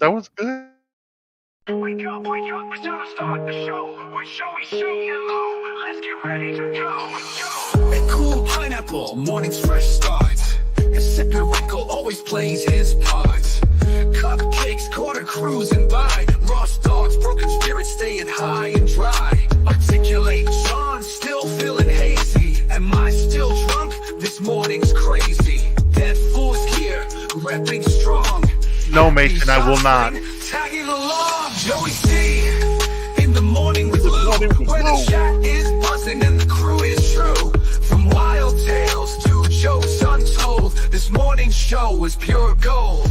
That was good. Wake up, it's time to start the show. With Joey C and Lou, let's get ready to go. A cool pineapple, morning's fresh start. And sipping Rickle always plays his part. Cupcakes, quarter cruising by. Ross dogs, broken spirits staying high and dry. Articulate John, still feeling hazy. Am I still drunk? This morning's crazy. Dead fool's here, repping strong. No, Mason, I will not. Tagging along, Joey C. In the morning with Lou, where the chat is buzzing and the crew is true. From wild tales to jokes untold, this morning's show was pure gold.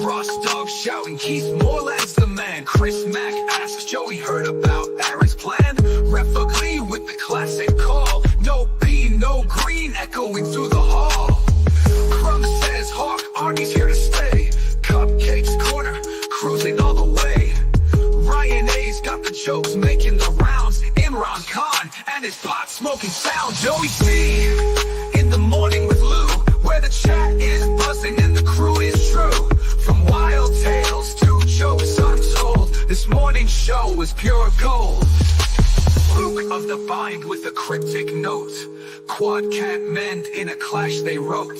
Ross Dog shouting, he's more as the man. Chris Mack asks Joey heard about Aaron's plan. Ref Ugly with the classic call. No B, no green, echoing through the hall. Crumb says Hawk, Arnie's here to stay. Cupcakes corner, cruising all the way. Ryan A's got the jokes making the rounds. Imran Khan and his pot smoking sound. Joey C in the morning with Lou, where the chat is buzzing and the crew is true. From wild tales to jokes untold, this morning's show was pure gold. Luke of the Bind with a cryptic note. Quad can't mend in a clash they wrote.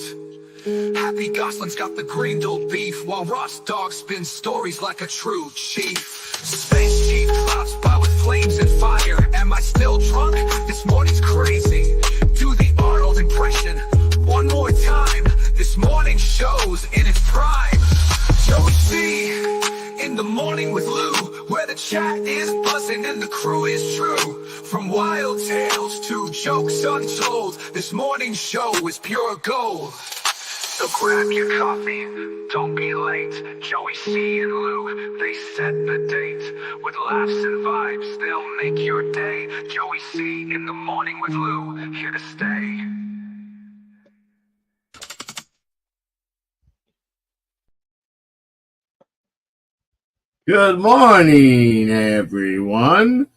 Happy Goslin's got the grindled beef, while Ross Dog spins stories like a true chief. Space Chief clouds by with flames and fire. Am I still drunk? This morning's crazy. Do the Arnold impression one more time. This morning show's in its prime. Joey C in the morning with Lou, where the chat is buzzing and the crew is true. From wild tales to jokes untold, this morning's show is pure gold. So grab your coffee, don't be late. Joey C and Lou, they set the date. With laughs and vibes, they'll make your day. Joey C in the morning with Lou, here to stay. Good morning, everyone.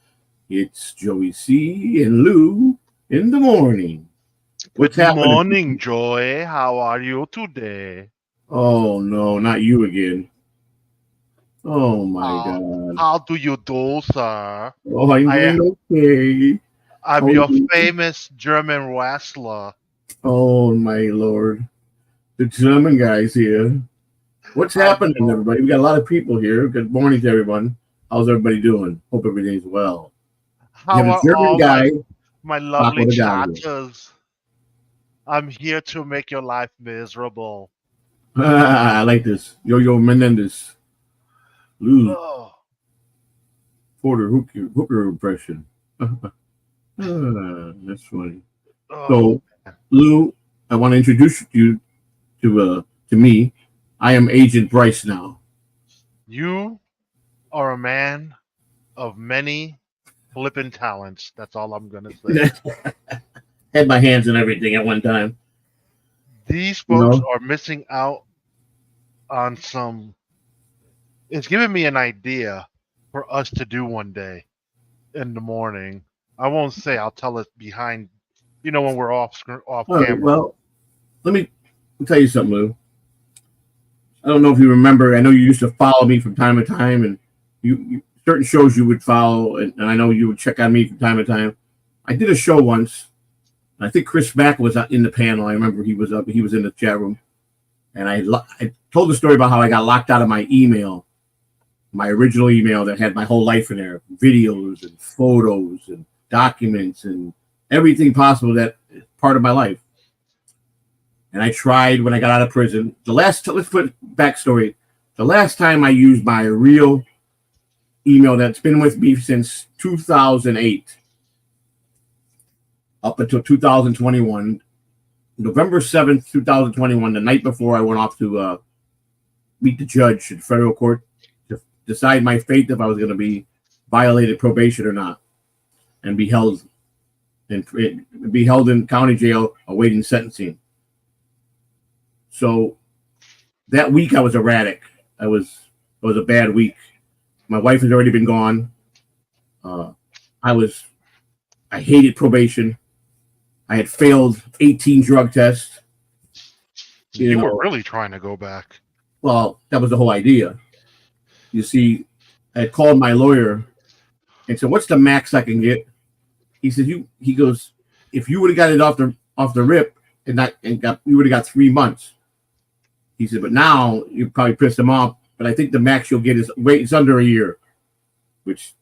It's Joey C and Lou in the morning. What's Good happening? morning, Joy. How are you today? Oh, no, not you again. Oh, my God. How do you do, sir? Oh, I'm doing okay. I'm your famous German wrestler. Oh, my Lord. The German guy's here. What's happening, everybody? We got a lot of people here. Good morning to everyone. How's everybody doing? Hope everything's well. How You have a are German all guy. my lovely Paco de Gallo. chatters? I'm here to make your life miserable. I like this. Yo-Yo Menendez. Lou. Oh, Porter Hooker impression. That's funny. oh, So, Lou, I want to introduce you to me. I am Agent Bryce now. you are a man of many flippin' talents. That's all I'm going to say. Had my hands in everything at one time. These folks are missing out on some. It's giving me an idea for us to do one day in the morning. I won't say. I'll tell it behind. When we're off camera. Well, let me tell you something, Lou. I don't know if you remember. I know you used to follow me from time to time, and you certain shows you would follow, and I know you would check on me from time to time. I did a show once. I think Chris Mack was in the panel. I remember he was up. He was in the chat room, and I told the story about how I got locked out of my email, my original email that had my whole life in there, videos and photos and documents and everything possible that is part of my life. And I tried when I got out of prison. Let's put backstory. The last time I used my real email that's been with me since 2008. Up until 2021, November 7th, 2021, the night before I went off to meet the judge in federal court to decide my fate, if I was going to be violated probation or not, and be held in county jail awaiting sentencing. So that week I was erratic. It was a bad week. My wife had already been gone. I hated probation. I had failed 18 drug tests. You were really trying to go back. Well, that was the whole idea. You see, I called my lawyer and said, "What's the max I can get?" He said, He goes, "If you would have got it off the rip you would have got 3 months." He said, "But now you probably pissed him off. But I think the max you'll get is it's under a year." Which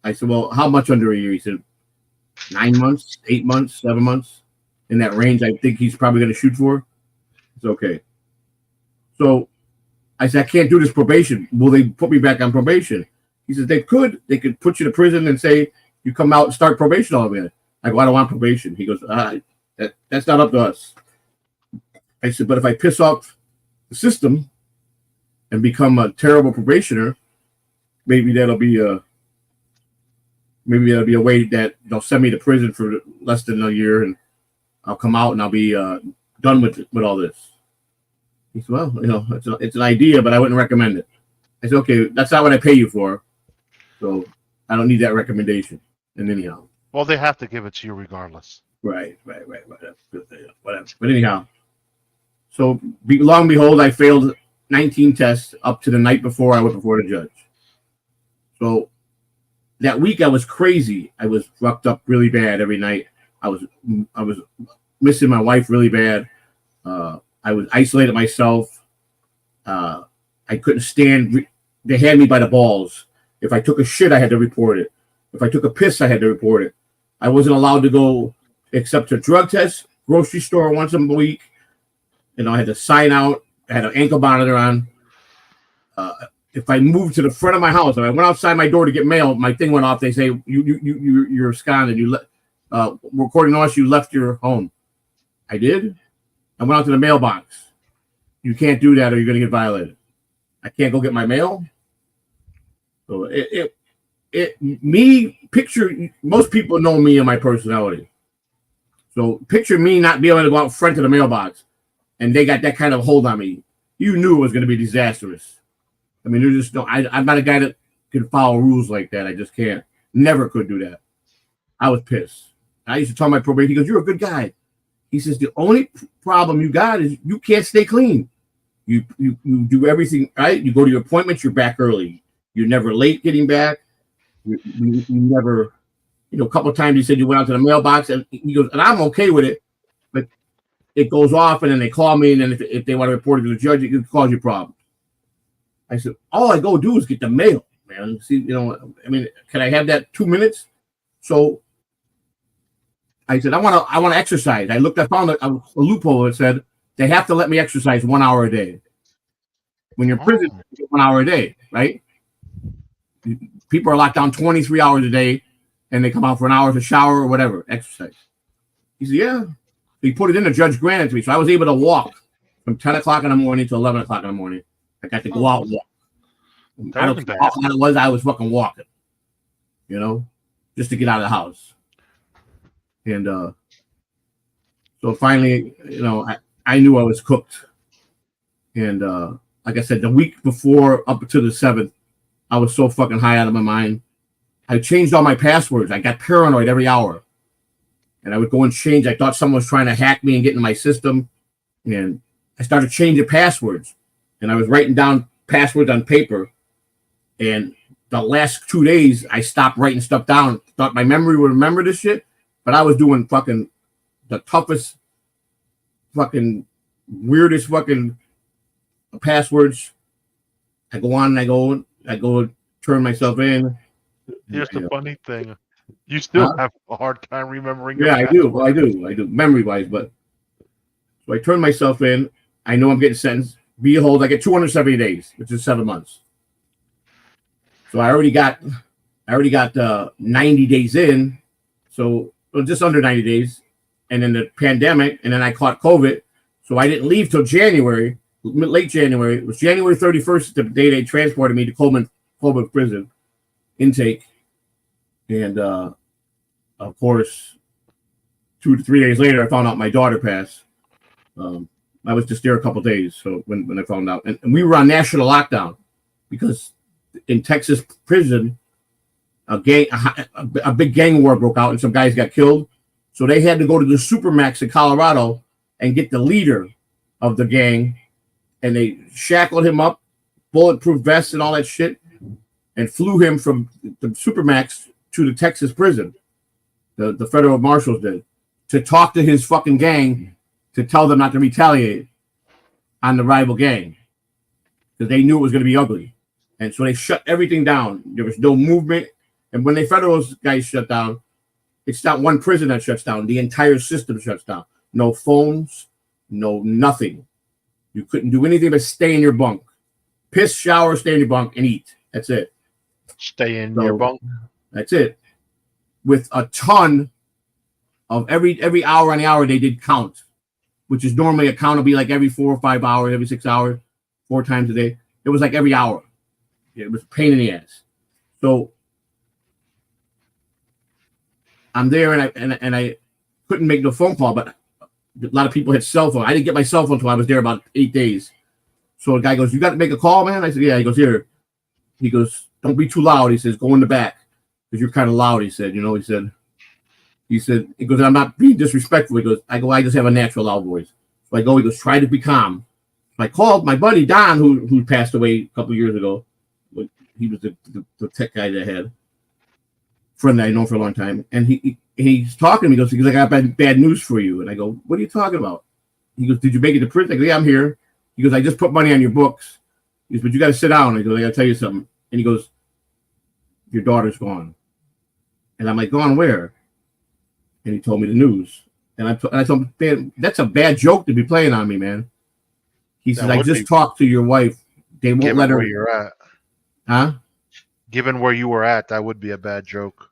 I said, "Well, how much under a year?" He said, 9 months, 8 months, 7 months, in that range. I think he's probably going to shoot for. It's okay. So I said, "I can't do this probation. Will they put me back on probation?" He said, They could put you to prison and say you come out and start probation all again." I go, "I don't want probation." He goes, "That's not up to us." I said, "But if I piss off the system and become a terrible probationer, maybe that'll be a way that they'll send me to prison for less than a year, and I'll come out and I'll be done with all this." He said, "Well, it's an idea, but I wouldn't recommend it." I said, "Okay, that's not what I pay you for, so I don't need that recommendation." And anyhow, well, they have to give it to you regardless. Right. Whatever. But anyhow, so long and behold, I failed 19 tests up to the night before I went before the judge. So that week I was crazy. I was fucked up really bad every night. I was missing my wife really bad. I was isolated myself. I couldn't stand. They had me by the balls. If I took a shit, I had to report it. If I took a piss, I had to report it. I wasn't allowed to go except to drug tests, grocery store once a week. I had to sign out. I had an ankle monitor on. If I moved to the front of my house, if I went outside my door to get mail, my thing went off. They say you're absconded. According to us, you left your home. I did. I went out to the mailbox. You can't do that, or you're going to get violated. I can't go get my mail. So picture, most people know me and my personality. So picture me not being able to go out front of the mailbox, and they got that kind of hold on me. You knew it was going to be disastrous. I mean, there's just no. I'm not a guy that can follow rules like that. I just can't. Never could do that. I was pissed. I used to tell my probation. He goes, "You're a good guy." He says, "The only problem you got is you can't stay clean. You do everything right. You go to your appointments. You're back early. You're never late getting back. You never, a couple of times he said you went out to the mailbox, and he goes, and I'm okay with it, but it goes off, and then they call me, and then if they want to report it to the judge, it can cause you problems." I said, "All I go do is get the mail, man. See, I mean, can I have that 2 minutes?" So I said, I want to exercise. I found a loophole that said they have to let me exercise 1 hour a day. When you're in prison, you get 1 hour a day, right? People are locked down 23 hours a day, and they come out for an hour to shower or whatever, exercise. He said, "Yeah." He put it in, the judge granted to me. So I was able to walk from 10 o'clock in the morning to 11 o'clock in the morning. I got to go out and walk. I was fucking walking, just to get out of the house. And so finally, I knew I was cooked. And like I said, the week before, up to the 7th, I was so fucking high out of my mind. I changed all my passwords. I got paranoid every hour. And I would go and change. I thought someone was trying to hack me and get into my system. And I started changing passwords. And I was writing down passwords on paper. And the last 2 days, I stopped writing stuff down. Thought my memory would remember this shit. But I was doing fucking the toughest, fucking weirdest fucking passwords. I go on and I go and turn myself in. Here's the funny thing. You still have a hard time remembering. Yeah, I do. Well, I do. Memory wise, but so I turn myself in. I know I'm getting sentenced. Behold, I get 270 days, which is 7 months. So I already got 90 days in. So just under 90 days. And then the pandemic, and then I caught COVID. So I didn't leave till January, late January. It was January 31st, the day they transported me to Coleman prison intake. And of course, 2 to 3 days later, I found out my daughter passed. I was just there a couple of days. So when I found out, and we were on national lockdown because in Texas prison, a big gang war broke out and some guys got killed. So they had to go to the Supermax in Colorado and get the leader of the gang and they shackled him up, bulletproof vests and all that shit, and flew him from the Supermax to the Texas prison. The federal marshals did, to talk to his fucking gang, to tell them not to retaliate on the rival gang, because they knew it was going to be ugly. And so they shut everything down. There was no movement. And when the federal guys shut down, it's not one prison that shuts down. The entire system shuts down. No phones, no nothing. You couldn't do anything but stay in your bunk. Piss, shower, stay in your bunk, and eat. That's it. Stay in your bunk. That's it. With a ton of every hour on the hour they did count, which is normally a count will be like every 4 or 5 hours, every 6 hours, 4 times a day. It was like every hour. It was a pain in the ass. So I'm there, and I couldn't make no phone call, but a lot of people had cell phone. I didn't get my cell phone until I was there about 8 days. So the guy goes, "You got to make a call, man?" I said, "Yeah." He goes, "Here." He goes, "Don't be too loud." He says, "Go in the back because you're kind of loud." He said, he goes, "I'm not being disrespectful." He goes, "I just have a natural loud voice." So I go, he goes, "Try to be calm." So I called my buddy Don, who passed away a couple of years ago. He was the tech guy that I had, friend that I know for a long time. And he's talking to me. He goes, "I got bad news for you." And I go, "What are you talking about?" He goes, "Did you make it to prison?" I go, "Yeah, I'm here." He goes, "I just put money on your books." He goes, "But you got to sit down." I go, "I got to tell you something." And he goes, "Your daughter's gone." And I'm like, "Gone where?" And he told me the news. And I told him, "Man, that's a bad joke to be playing on me, man." He says, "I just talked to your wife. They won't let her." Where you're at. Huh? Given where you were at, that would be a bad joke.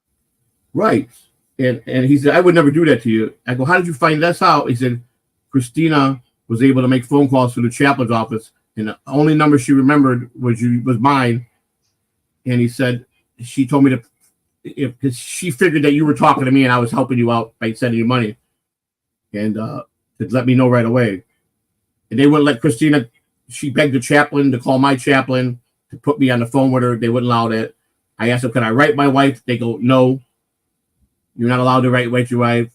Right. And he said, "I would never do that to you." I go, "How did you find this out?" He said, "Christina was able to make phone calls to the chaplain's office, and the only number she remembered was mine." And he said, "She told me because she figured that you were talking to me and I was helping you out by sending you money, and to let me know right away." And they wouldn't let Christina. She begged the chaplain to call my chaplain to put me on the phone with her. They wouldn't allow that. I asked them, "Can I write my wife?" They go, "No, you're not allowed to write your wife."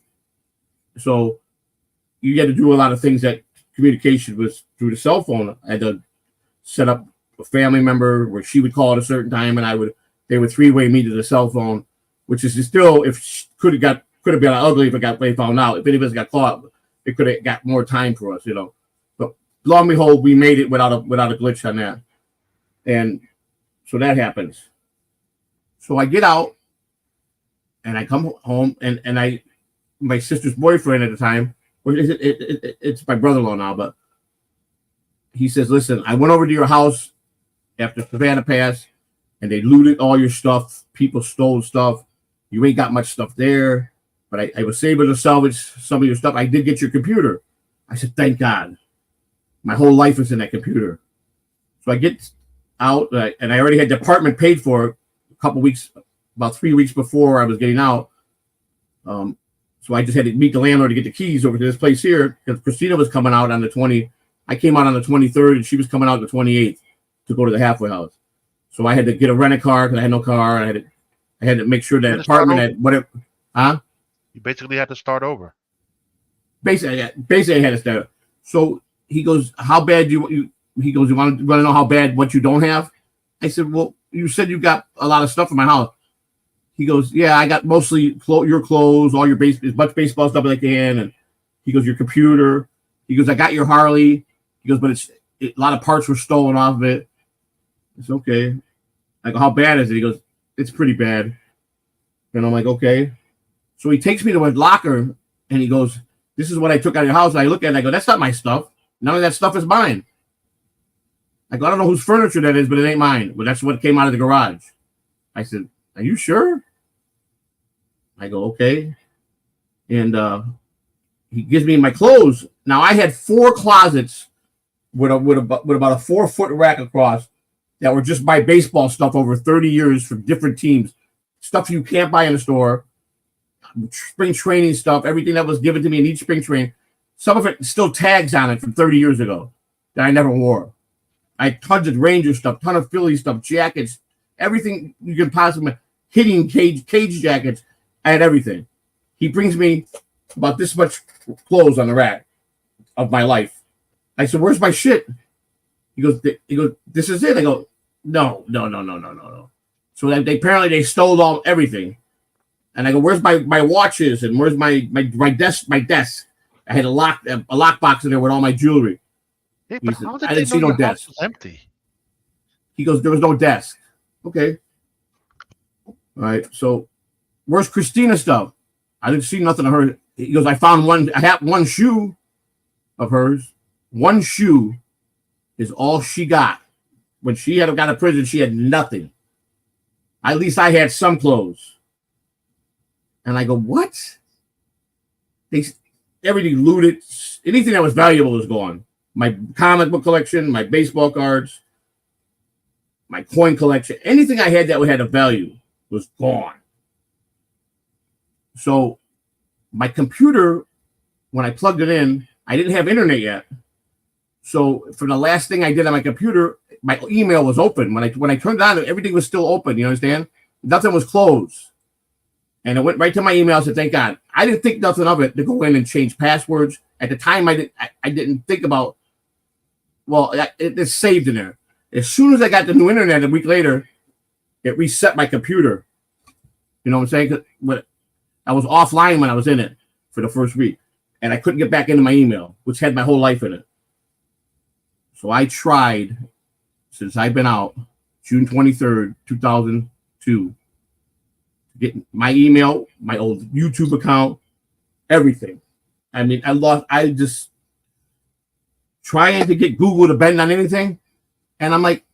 So you had to do a lot of things that communication was through the cell phone. I had to set up a family member where she would call at a certain time, and they would 3-way me to the cell phone, which is still, if could have been ugly if they found out. If any of us got caught, it could have got more time for us, But lo and behold, we made it without a glitch on that. And so that happens. So I get out and I come home, and my sister's boyfriend at the time, it's my brother-in-law now, but he says, "Listen, I went over to your house after Savannah passed, and they looted all your stuff. People stole stuff. You ain't got much stuff there, but I was able to salvage some of your stuff. I did get your computer." I said, "Thank God. My whole life is in that computer." So I get out, and I already had the apartment paid for a couple weeks, about 3 weeks before I was getting out. So I just had to meet the landlord to get the keys over to this place here, because Christina was coming out on the 20th. I came out on the 23rd, and she was coming out the 28th to go to the halfway house. So I had to get a rented car because I had no car. I had to make sure that apartment had whatever. Huh? You basically had to start over. Basically, I had to start. So he goes, "How bad you?" He goes, "You want to know how bad what you don't have?" I said, "Well, you said you got a lot of stuff in my house." He goes, "Yeah, I got mostly your clothes, all your as much baseball stuff as I can." And he goes, "Your computer." He goes, "I got your Harley." He goes, "But a lot of parts were stolen off of it." It's okay. I go, "How bad is it?" He goes, "It's pretty bad." And I'm like, "Okay." So he takes me to a locker, and he goes, "This is what I took out of your house." And I look at it, and I go, "That's not my stuff. None of that stuff is mine." I go, "I don't know whose furniture that is, but it ain't mine. But that's what came out of the garage." I said, "Are you sure?" I go, "Okay." And he gives me my clothes. Now I had 4 closets with about a 4-foot rack across that were just my baseball stuff over 30 years from different teams. Stuff you can't buy in the store. Spring training stuff, everything that was given to me in each spring training. Some of it still tags on it from 30 years ago that I never wore. I had tons of Ranger stuff, ton of Philly stuff, jackets, everything you can possibly, hitting cage jackets. I had everything. He brings me about this much clothes on the rack of my life. I said, "Where's my shit?" He goes, this is it. I go, no. So they apparently stole everything. And I go, where's my watches and where's my desk? I had a lockbox in there with all my jewelry. Hey, but said, how did I didn't they see know no your desk. house was empty? He goes, there was no desk. Okay. All right. So where's Christina's stuff? I didn't see nothing of her. He goes, I have one shoe of hers. One shoe is all she got. When she got out of prison, she had nothing. At least I had some clothes. And I go, what? Everything looted. Anything that was valuable was gone. My comic book collection, my baseball cards, my coin collection, anything I had that had a value was gone. So my computer, when I plugged it in, I didn't have internet yet. So for the last thing I did on my computer, my email was open. When I turned it on, everything was still open. You understand? Nothing was closed. And it went right to my email. I said, thank God. I didn't think nothing of it to go in and change passwords. At the time, I didn't think about, well, it's saved in there. As soon as I got the new internet a week later, it reset my computer. You know what I'm saying? But I was offline when I was in it for the first week. And I couldn't get back into my email, which had my whole life in it. So I tried, since I've been out, June 23rd, 2002, to get my email, my old YouTube account, everything. I mean, I just trying to get Google to bend on anything. And I'm like,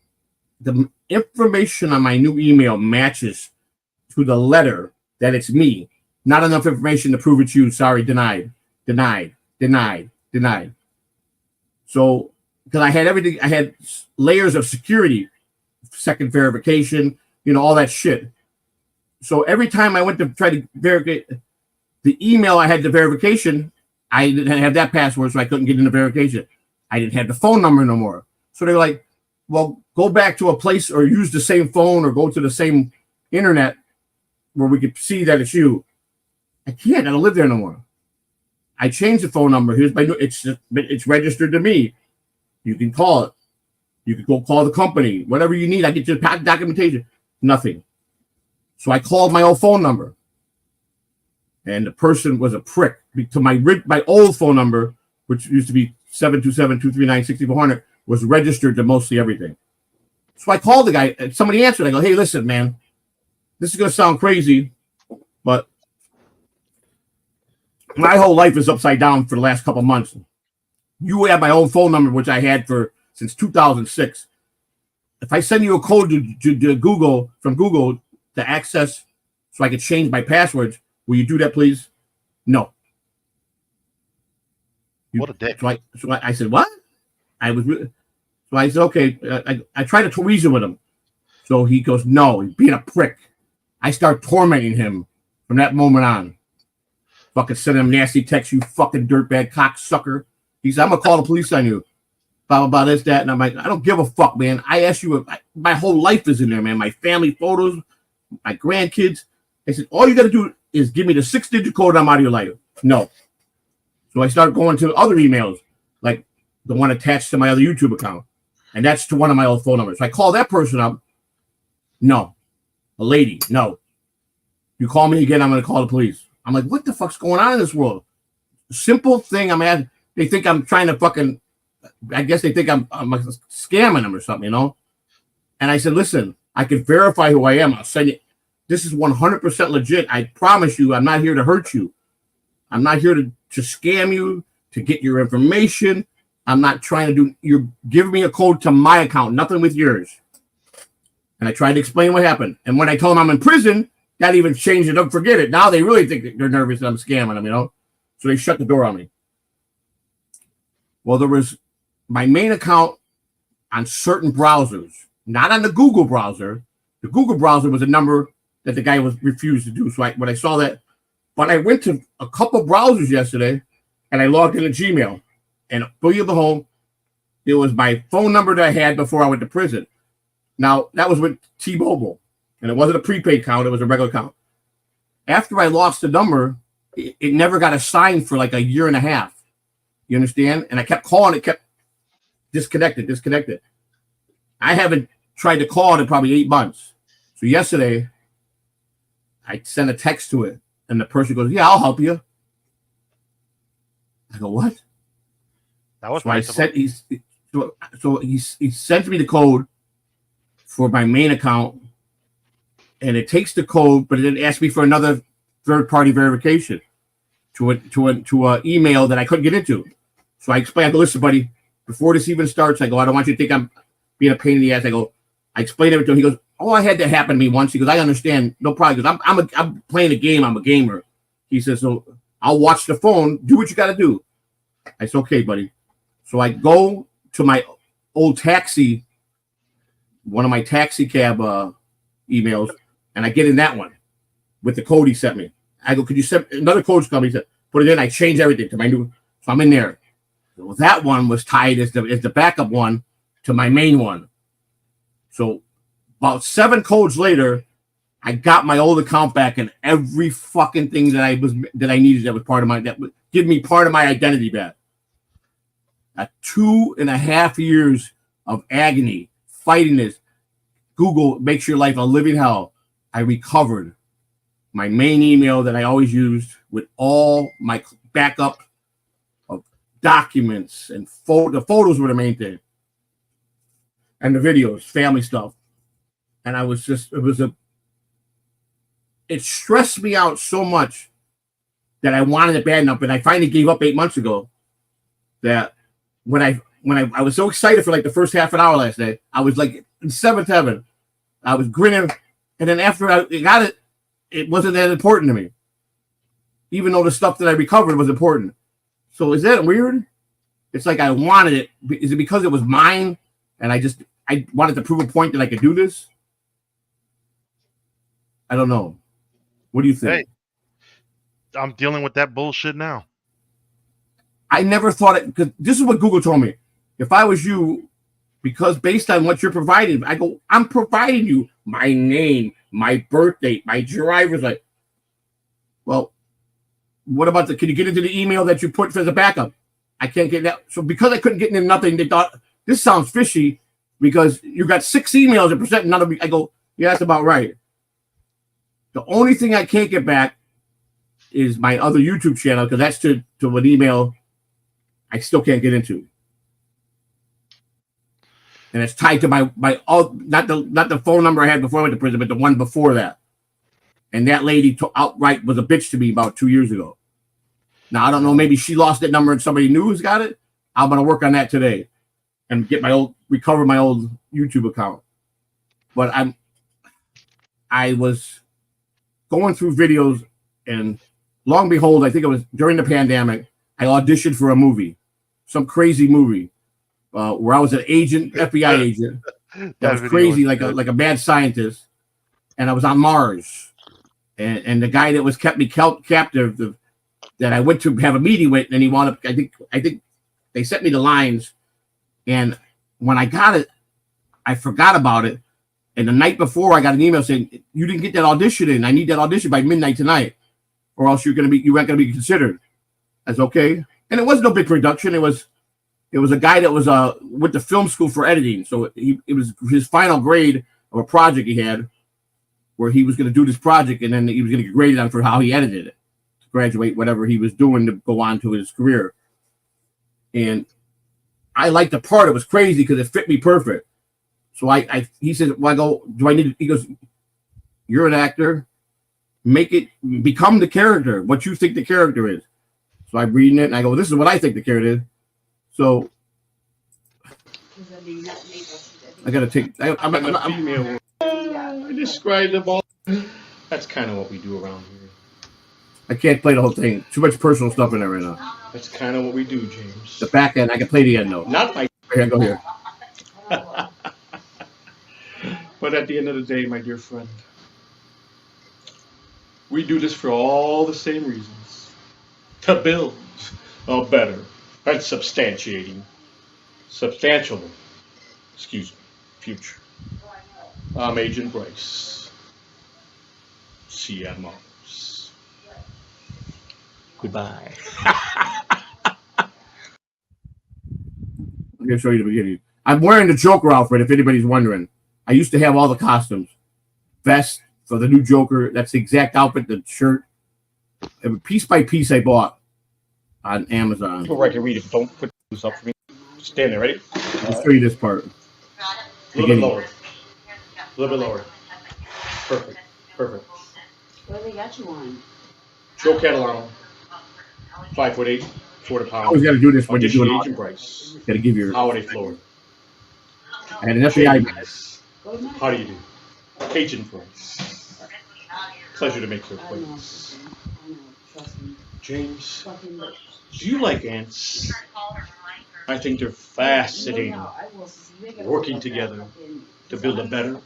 the information on my new email matches to the letter that it's me. Not enough information to prove it's you. Sorry, denied. So, because I had everything, I had layers of security, second verification, all that shit. So every time I went to try to verify the email, I had the verification. I didn't have that password, so I couldn't get into verification. I didn't have the phone number no more. So they were like, well, go back to a place or use the same phone or go to the same internet where we could see that it's you. I can't. I don't live there no more. I changed the phone number. Here's my new. It's registered to me. You can call it. You can go call the company. Whatever you need. I get your documentation. Nothing. So I called my old phone number, and the person was a prick. To my old phone number, which used to be 727-239-6400, was registered to mostly everything. So I called the guy. And somebody answered. I go, hey, listen, man, this is gonna sound crazy, but my whole life is upside down for the last couple months. You have my old phone number, which I had since 2006. If I send you a code to Google from Google to access so I could change my passwords, will you do that, please? No. What a dick. So I said, what? So I said, okay. I tried to reason with him. So he goes, no, he's being a prick. I start tormenting him from that moment on. Fucking sending him nasty texts, you fucking dirtbag cocksucker. He said, I'm going to call the police on you. Blah, blah, blah, this, that. And I'm like, I don't give a fuck, man. I asked you, my whole life is in there, man. My family photos, my grandkids. I said, all you got to do is give me the 6-digit code, I'm out of your life. No. So I started going to other emails, like the one attached to my other YouTube account. And that's to one of my old phone numbers. So I call that person up. No. A lady. No. You call me again, I'm going to call the police. I'm like, what the fuck's going on in this world? Simple thing I'm at. They think I'm trying to fucking, I guess they think I'm scamming them or something, And I said, listen, I can verify who I am. I'll send you. This is 100% legit. I promise you, I'm not here to hurt you. I'm not here to scam you, to get your information. I'm not trying to do, you're giving me a code to my account, nothing with yours. And I tried to explain what happened. And when I told them I'm in prison, that even changed it up. Forget it. Now they really think that they're nervous that I'm scamming them, So they shut the door on me. Well, there was my main account on certain browsers, not on the Google browser. The Google browser was a number that the guy refused to do. So when I saw that, but I went to a couple browsers yesterday and I logged into Gmail. And booyah behold, it was my phone number that I had before I went to prison. Now, that was with T-Mobile. And it wasn't a prepaid account. It was a regular account. After I lost the number, it never got assigned for like a year and a half. You understand? And I kept calling. disconnected. I haven't tried to call it in probably 8 months. So yesterday, I sent a text to it, and the person goes, "Yeah, I'll help you." I go, "What?" That was so I sent he sent me the code for my main account, and it takes the code, but it didn't ask me for another third-party verification to an email that I couldn't get into. So I explained, I go, "Listen, buddy, before this even starts," I go, "I don't want you to think I'm being a pain in the ass." I explained everything to him. He goes, "Oh, I had that happen to me once." He goes, "I understand, no problem." Because I'm playing a game. I'm a gamer. He says, "So I'll watch the phone. Do what you got to do." I said, "Okay, buddy." So I go to my old taxi, one of my taxi cab emails, and I get in that one with the code he sent me. I go, "Could you send another code's coming?" He said, "Put it in." I changed everything to my new. So I'm in there. So that one was tied as the backup one to my main one. So about 7 codes later, I got my old account back and every fucking thing that I needed that was part of that would give me part of my identity back. 2.5 years of agony fighting this. Google makes your life a living hell. I recovered my main email that I always used with all my backup of documents and the photos were the main thing, and the videos, family stuff. And I was just, it stressed me out so much that I wanted it bad enough, and I finally gave up 8 months ago. That when I was so excited for like the first half an hour last night, I was like in seventh heaven. I was grinning, and then after I got it, it wasn't that important to me, even though the stuff that I recovered was important. So is that weird? It's like I wanted it. Is it because it was mine, and I wanted to prove a point that I could do this? I don't know. What do you think? Hey, I'm dealing with that bullshit now. I never thought it, because this is what Google told me. If I was you, because based on what you're providing, I go, I'm providing you my name, my birth date, my driver's license. Well, what about can you get into the email that you put for the backup? I can't get that. So because I couldn't get into nothing, they thought, this sounds fishy because you got 6 emails and percent none of me. I go, yeah, that's about right. The only thing I can't get back is my other YouTube channel, because that's to an email I still can't get into, and it's tied to my not the phone number I had before I went to prison, but the one before that. And that lady outright was a bitch to me about 2 years ago. Now I don't know, maybe she lost that number and somebody new has got it. I'm gonna work on that today and recover my old YouTube account. But I was going through videos, and long and behold, I think it was during the pandemic, I auditioned for a movie, some crazy movie, where I was an agent, FBI agent. That was crazy, like a mad scientist, and I was on Mars, and the guy that was kept me captive, that I went to have a meeting with, and he wanted, I think they sent me the lines, and when I got it, I forgot about it, and the night before I got an email saying, "You didn't get that audition in. I need that audition by midnight tonight, or else you weren't gonna be considered." I said, okay. And it was no big production. It was a guy that was went to film school for editing. So it was his final grade of a project he had, where he was going to do this project, and then he was going to get graded on for how he edited it to graduate whatever he was doing to go on to his career. And I liked the part. It was crazy because it fit me perfect. So he said, well, I go, do I need? He goes, you're an actor. Become the character. What you think the character is. So I'm reading it, and I go, this is what I think the carrot is. So I got to take... I described the ball. That's kind of what we do around here. I can't play the whole thing. Too much personal stuff in there right now. That's kind of what we do, James. The back end, I can play the end, though. Not like... Here, go here. But at the end of the day, my dear friend, we do this for all the same reasons. To build a better and substantial, future. I'm Agent Bryce. CMOs. Goodbye. me show you the beginning. I'm wearing the Joker outfit, if anybody's wondering. I used to have all the costumes. Vest for the new Joker. That's the exact outfit, the shirt. Piece by piece I bought on Amazon. Go right here, read it. Don't put this up for me. Stand there, ready? I'll show you this part. A little bit lower. A little bit lower. Perfect. Perfect. What do they got you on? Joe Catalano. 5'8", 40 pounds. Always got to do this when you're doing Agent Bryce. Got to give your Holiday Florida. I had an FBI guy. How do you do? Agent Bryce. Pleasure to make your acquaintance. James, do you like ants? I think they're fascinating. Working together to build a better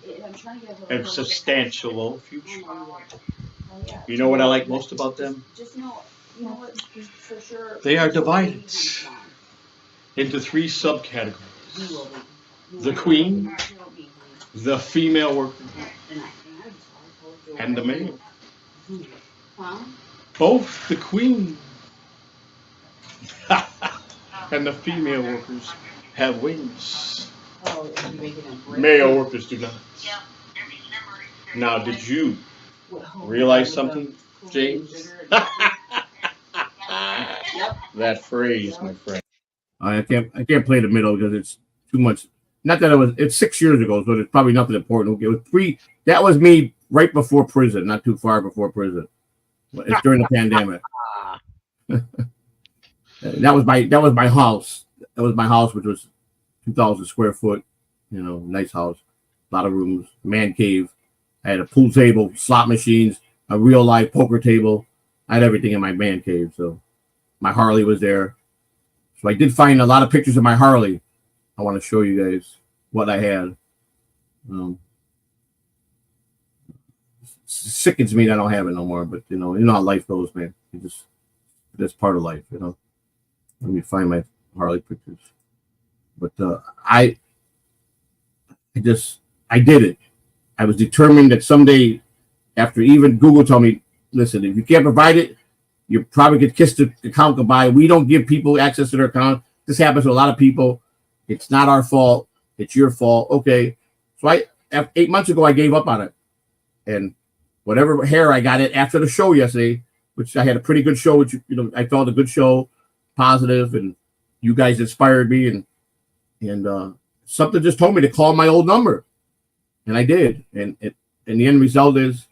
and substantial future. You know what I like most about them? They are divided into 3 subcategories. The queen, the female worker, and the male. Both the queen and the female workers have wings. Male workers do not. Now, did you realize something, James? That phrase, my friend. I can't play the middle because it's too much. Not that it's 6 years ago, so it's probably nothing important. It was 3. That was me right before prison, not too far before prison. It's during the pandemic. That was my house. That was my house, which was 2,000 square foot. You know, nice house, a lot of rooms, man cave. I had a pool table, slot machines, a real live poker table. I had everything in my man cave. So my Harley was there. So I did find a lot of pictures of my Harley. I want to show you guys what I had. Sickens me that I don't have it no more, but you know how life goes, man. That's part of life, you know. Let me find my Harley pictures. But I did it. I was determined that someday, after even Google told me, listen, if you can't provide it, you probably get kissed the account goodbye. We don't give people access to their account. This happens to a lot of people. It's not our fault. It's your fault. Okay. So 8 months ago, I gave up on it. And whatever hair I got it after the show yesterday, which I had a pretty good show, which, you know, I felt a good show, positive, and you guys inspired me. And something just told me to call my old number. And I did. And the end result is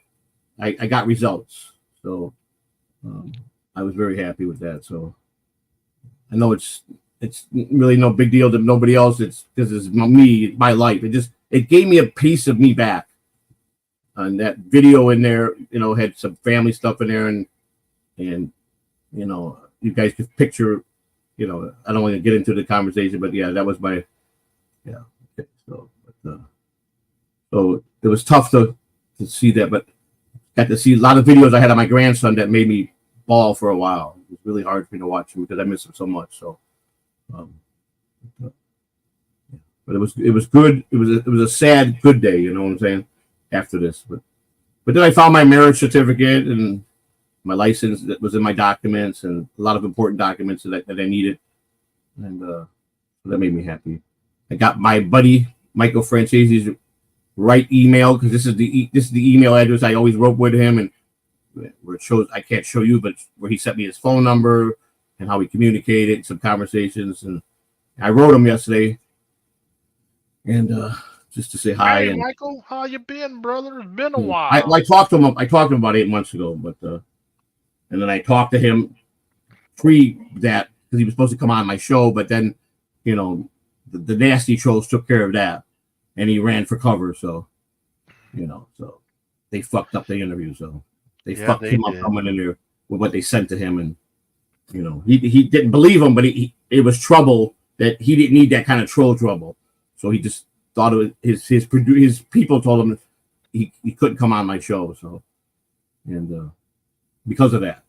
I got results. So I was very happy with that. So I know it's really no big deal to nobody else. It's because it's me, my life. It gave me a piece of me back. And that video in there, you know, had some family stuff in there, and you know, you guys could picture, you know, I don't want to get into the conversation, but yeah, that was my, yeah. Okay, so it was tough to see that, but got to see a lot of videos I had of my grandson that made me bawl for a while. It was really hard for me to watch him because I miss him so much. So, but it was good. It was a sad good day, you know what I'm saying, after this. But then I found my marriage certificate and my license that was in my documents, and a lot of important documents that I needed, and that made me happy. I got my buddy Michael Francese's right email, because this is the email address I always wrote with him, and where it shows, I can't show you, but where he sent me his phone number and how we communicated, some conversations, and I wrote him yesterday, and just to say hi. Hey, and Michael, how you been, brother? It's been a while. I talked to him. About 8 months ago, but and then I talked to him pre that because he was supposed to come on my show, but then, you know, the nasty trolls took care of that, and he ran for cover. So, you know, so they fucked up the interview. So they fucked him up coming in there with what they sent to him, and you know, he didn't believe him, but it was trouble that he didn't need that kind of troll trouble. So he just thought it was his people told him he couldn't come on my show. So, and because of that,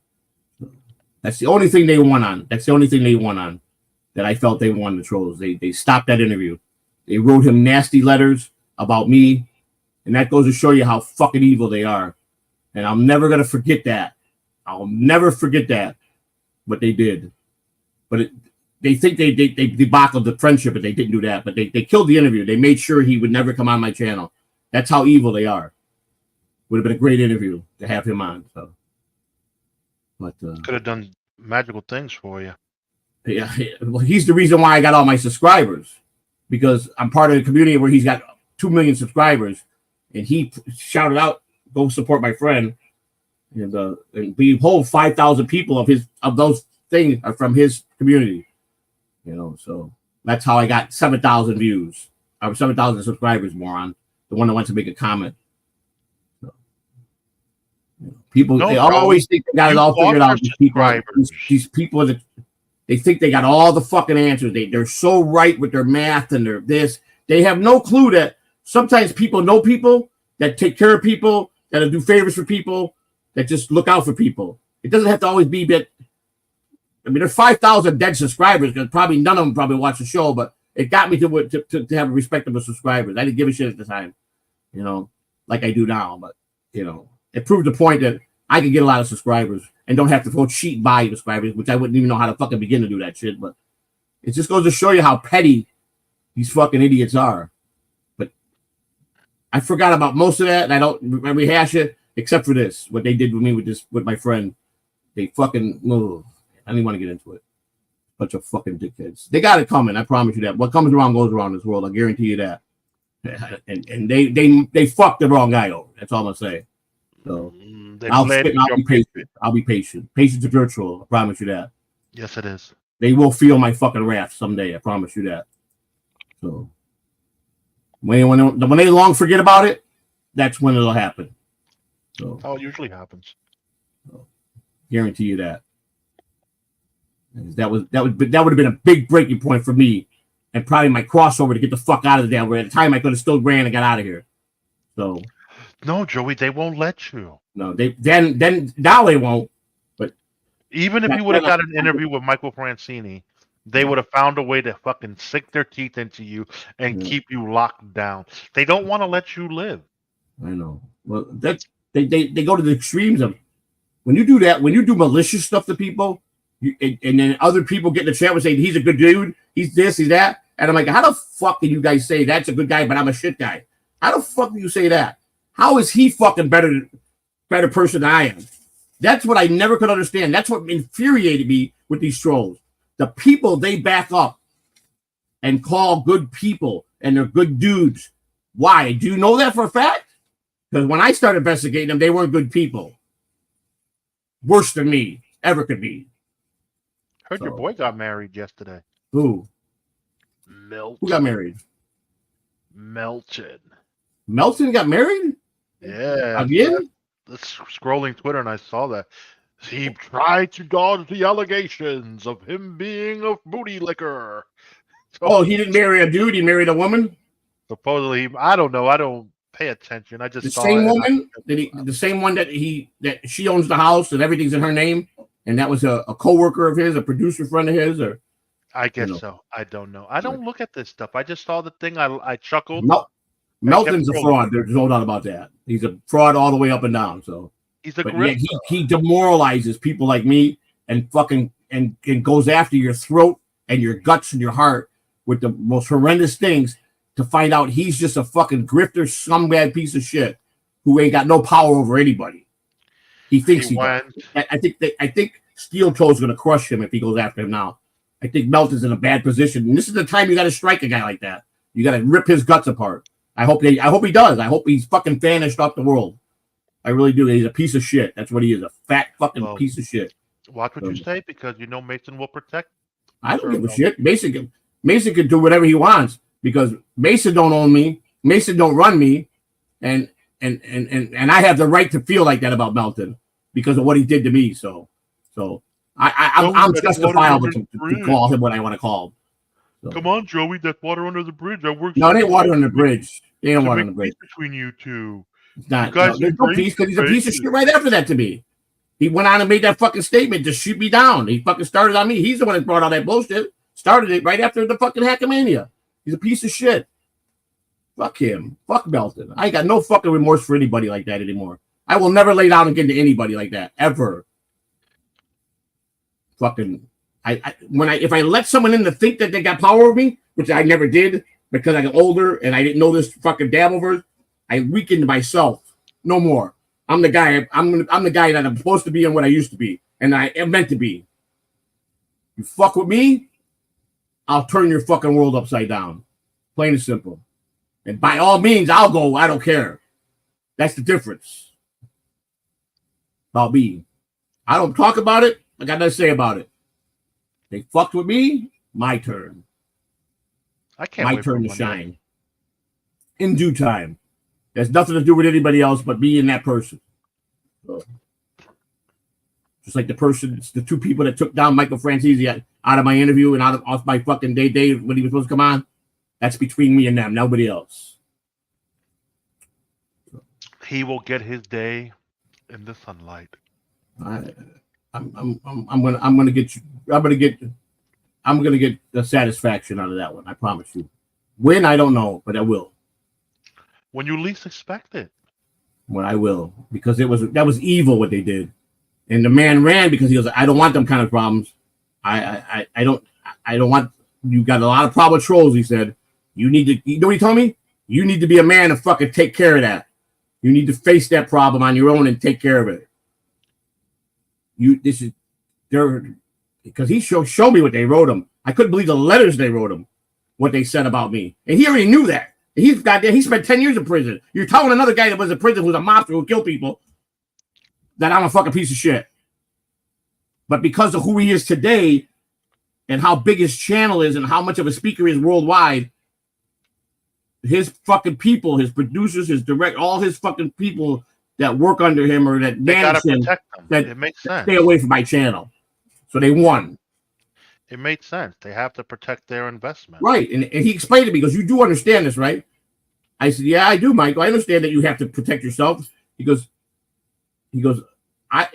that's the only thing they won on. That's the only thing they won on. That I felt they won the trolls. They stopped that interview. They wrote him nasty letters about me, and that goes to show you how fucking evil they are. And I'm never gonna forget that. I'll never forget that. What they did. But they think they debacled the friendship, but they didn't do that. But they killed the interview. They made sure he would never come on my channel. That's how evil they are. Would have been a great interview to have him on. So, but could have done magical things for you. Yeah, well, he's the reason why I got all my subscribers, because I'm part of the community where he's got 2 million subscribers, and he shouted out, "Go support my friend," and behold, 5,000 people of those things are from his community. You know, so that's how I got 7,000 views, or 7,000 subscribers. Moron, the one that wants to make a comment. So, you know, people they always think they got it all figured out. These people that they think they got all the fucking answers. They're so right with their math and their this. They have no clue that sometimes people know people that take care of people, that do favors for people, that just look out for people. It doesn't have to always be that. I mean, there's 5,000 dead subscribers, because probably none of them probably watch the show, but it got me to have respectable subscribers. I didn't give a shit at the time, you know, like I do now. But, you know, it proved the point that I could get a lot of subscribers and don't have to go cheat and buy subscribers, which I wouldn't even know how to fucking begin to do that shit. But it just goes to show you how petty these fucking idiots are. But I forgot about most of that, and I don't rehash it, except for this, what they did with me with my friend. They fucking move. I didn't want to get into it. Bunch of fucking dickheads. They got it coming. I promise you that. What comes around goes around in this world. I guarantee you that. And they fucked the wrong guy over. That's all I'm gonna say. So I'll be patient. I'll be patient. Patience is virtual. I promise you that. Yes, it is. They will feel my fucking wrath someday. I promise you that. So when they long forget about it, that's when it'll happen. So how it usually happens. So, guarantee you that. That would have been a big breaking point for me, and probably my crossover to get the fuck out of the damn. Where at the time I could have still ran and got out of here. So no, Joey, they won't let you. No, then now they won't. But even if you would have got an interview with Michael Francini, they would have found a way to fucking sink their teeth into you and keep you locked down. They don't want to let you live. I know. Well, that's they go to the extremes of when you do that. When you do malicious stuff to people. And then other people get in the chat and say he's a good dude, he's this, he's that, and I'm like, how the fuck can you guys say that's a good guy, but I'm a shit guy? How the fuck do you say that? How is he fucking better person than I am? That's what I never could understand. That's what infuriated me with these trolls. The people they back up and call good people and they're good dudes. Why? Do you know that for a fact? Because when I started investigating them, they weren't good people. Worse than me ever could be. Heard your boy got married yesterday. Who? Melton. Who got married? Melton. Melton got married? Yeah. Again? Scrolling Twitter and I saw that. He tried to dodge the allegations of him being a booty licker. So, he didn't marry a dude, he married a woman? Supposedly, I don't know. I don't pay attention. I just the same woman? The same one that she owns the house and everything's in her name? And that was a co-worker of his, a producer friend of his, or I guess so. I don't know. I don't look at this stuff. I just saw the thing. I chuckled. Melton's a fraud. There's no doubt about that. He's a fraud all the way up and down. So he's a great. He demoralizes people like me and fucking and goes after your throat and your guts and your heart with the most horrendous things to find out he's just a fucking grifter, scumbag piece of shit who ain't got no power over anybody. He thinks he does. I think Steel Toe's going to crush him if he goes after him now. I think Melton's in a bad position, and this is the time you got to strike a guy like that. You got to rip his guts apart. I hope he does. I hope he's fucking vanished off the world. I really do. He's a piece of shit. That's what he is, a fat fucking piece of shit. Watch what you say, because you know Mason will protect. I don't give a shit. Mason can do whatever he wants because Mason don't own me. Mason don't run me, and I have the right to feel like that about Melton. Because of what he did to me, so I'm justifiable to call him what I want to call him. So. Come on, Joey, that's water under the bridge. No, it ain't water under the bridge. It ain't water under the bridge between you two. It's not. There's no peace because he's a piece of shit right after that to me. He went on and made that fucking statement to shoot me down. He fucking started on me. He's the one that brought all that bullshit. Started it right after the fucking Hackamania. He's a piece of shit. Fuck him. Fuck Melton. I ain't got no fucking remorse for anybody like that anymore. I will never lay down again to anybody like that, ever. Fucking If I let someone in to think that they got power over me, which I never did because I got older and I didn't know this fucking Dabbleverse, I weakened myself. No more. I'm the guy. I'm the guy that I'm supposed to be and what I used to be, and I am meant to be. You fuck with me, I'll turn your fucking world upside down. Plain and simple. And by all means, I'll go. I don't care. That's the difference. About me. I don't talk about it. I got nothing to say about it. They fucked with me. My turn. I can't. My turn to shine. In due time. There's nothing to do with anybody else but me and that person. So, just like it's the two people that took down Michael Franzese out of my interview and off my fucking day when he was supposed to come on. That's between me and them. Nobody else. He will get his day in the sunlight. I'm gonna get the satisfaction out of that one. I promise you. When, I don't know, but I will. When you least expect it. When I will, because that was evil what they did, and the man ran because he was. I don't want them kind of problems. I don't want. You got a lot of problem with trolls. He said. You need to. You know what he told me? You need to be a man and fucking take care of that. You need to face that problem on your own and take care of it. Because he showed me what they wrote him. I couldn't believe the letters they wrote him, what they said about me, and he already knew that. He spent 10 years in prison. You're telling another guy that was in prison who's a mobster who killed people that I'm a fucking piece of shit. But because of who he is today and how big his channel is and how much of a speaker he is worldwide, his fucking people, his producers, his all his fucking people that work under him or that manage him, that it makes sense. Stay away from my channel. So they won. It made sense. They have to protect their investment. Right. And he explained to me, he goes, you do understand this, right? I said, yeah, I do, Michael. I understand that you have to protect yourself. He goes, I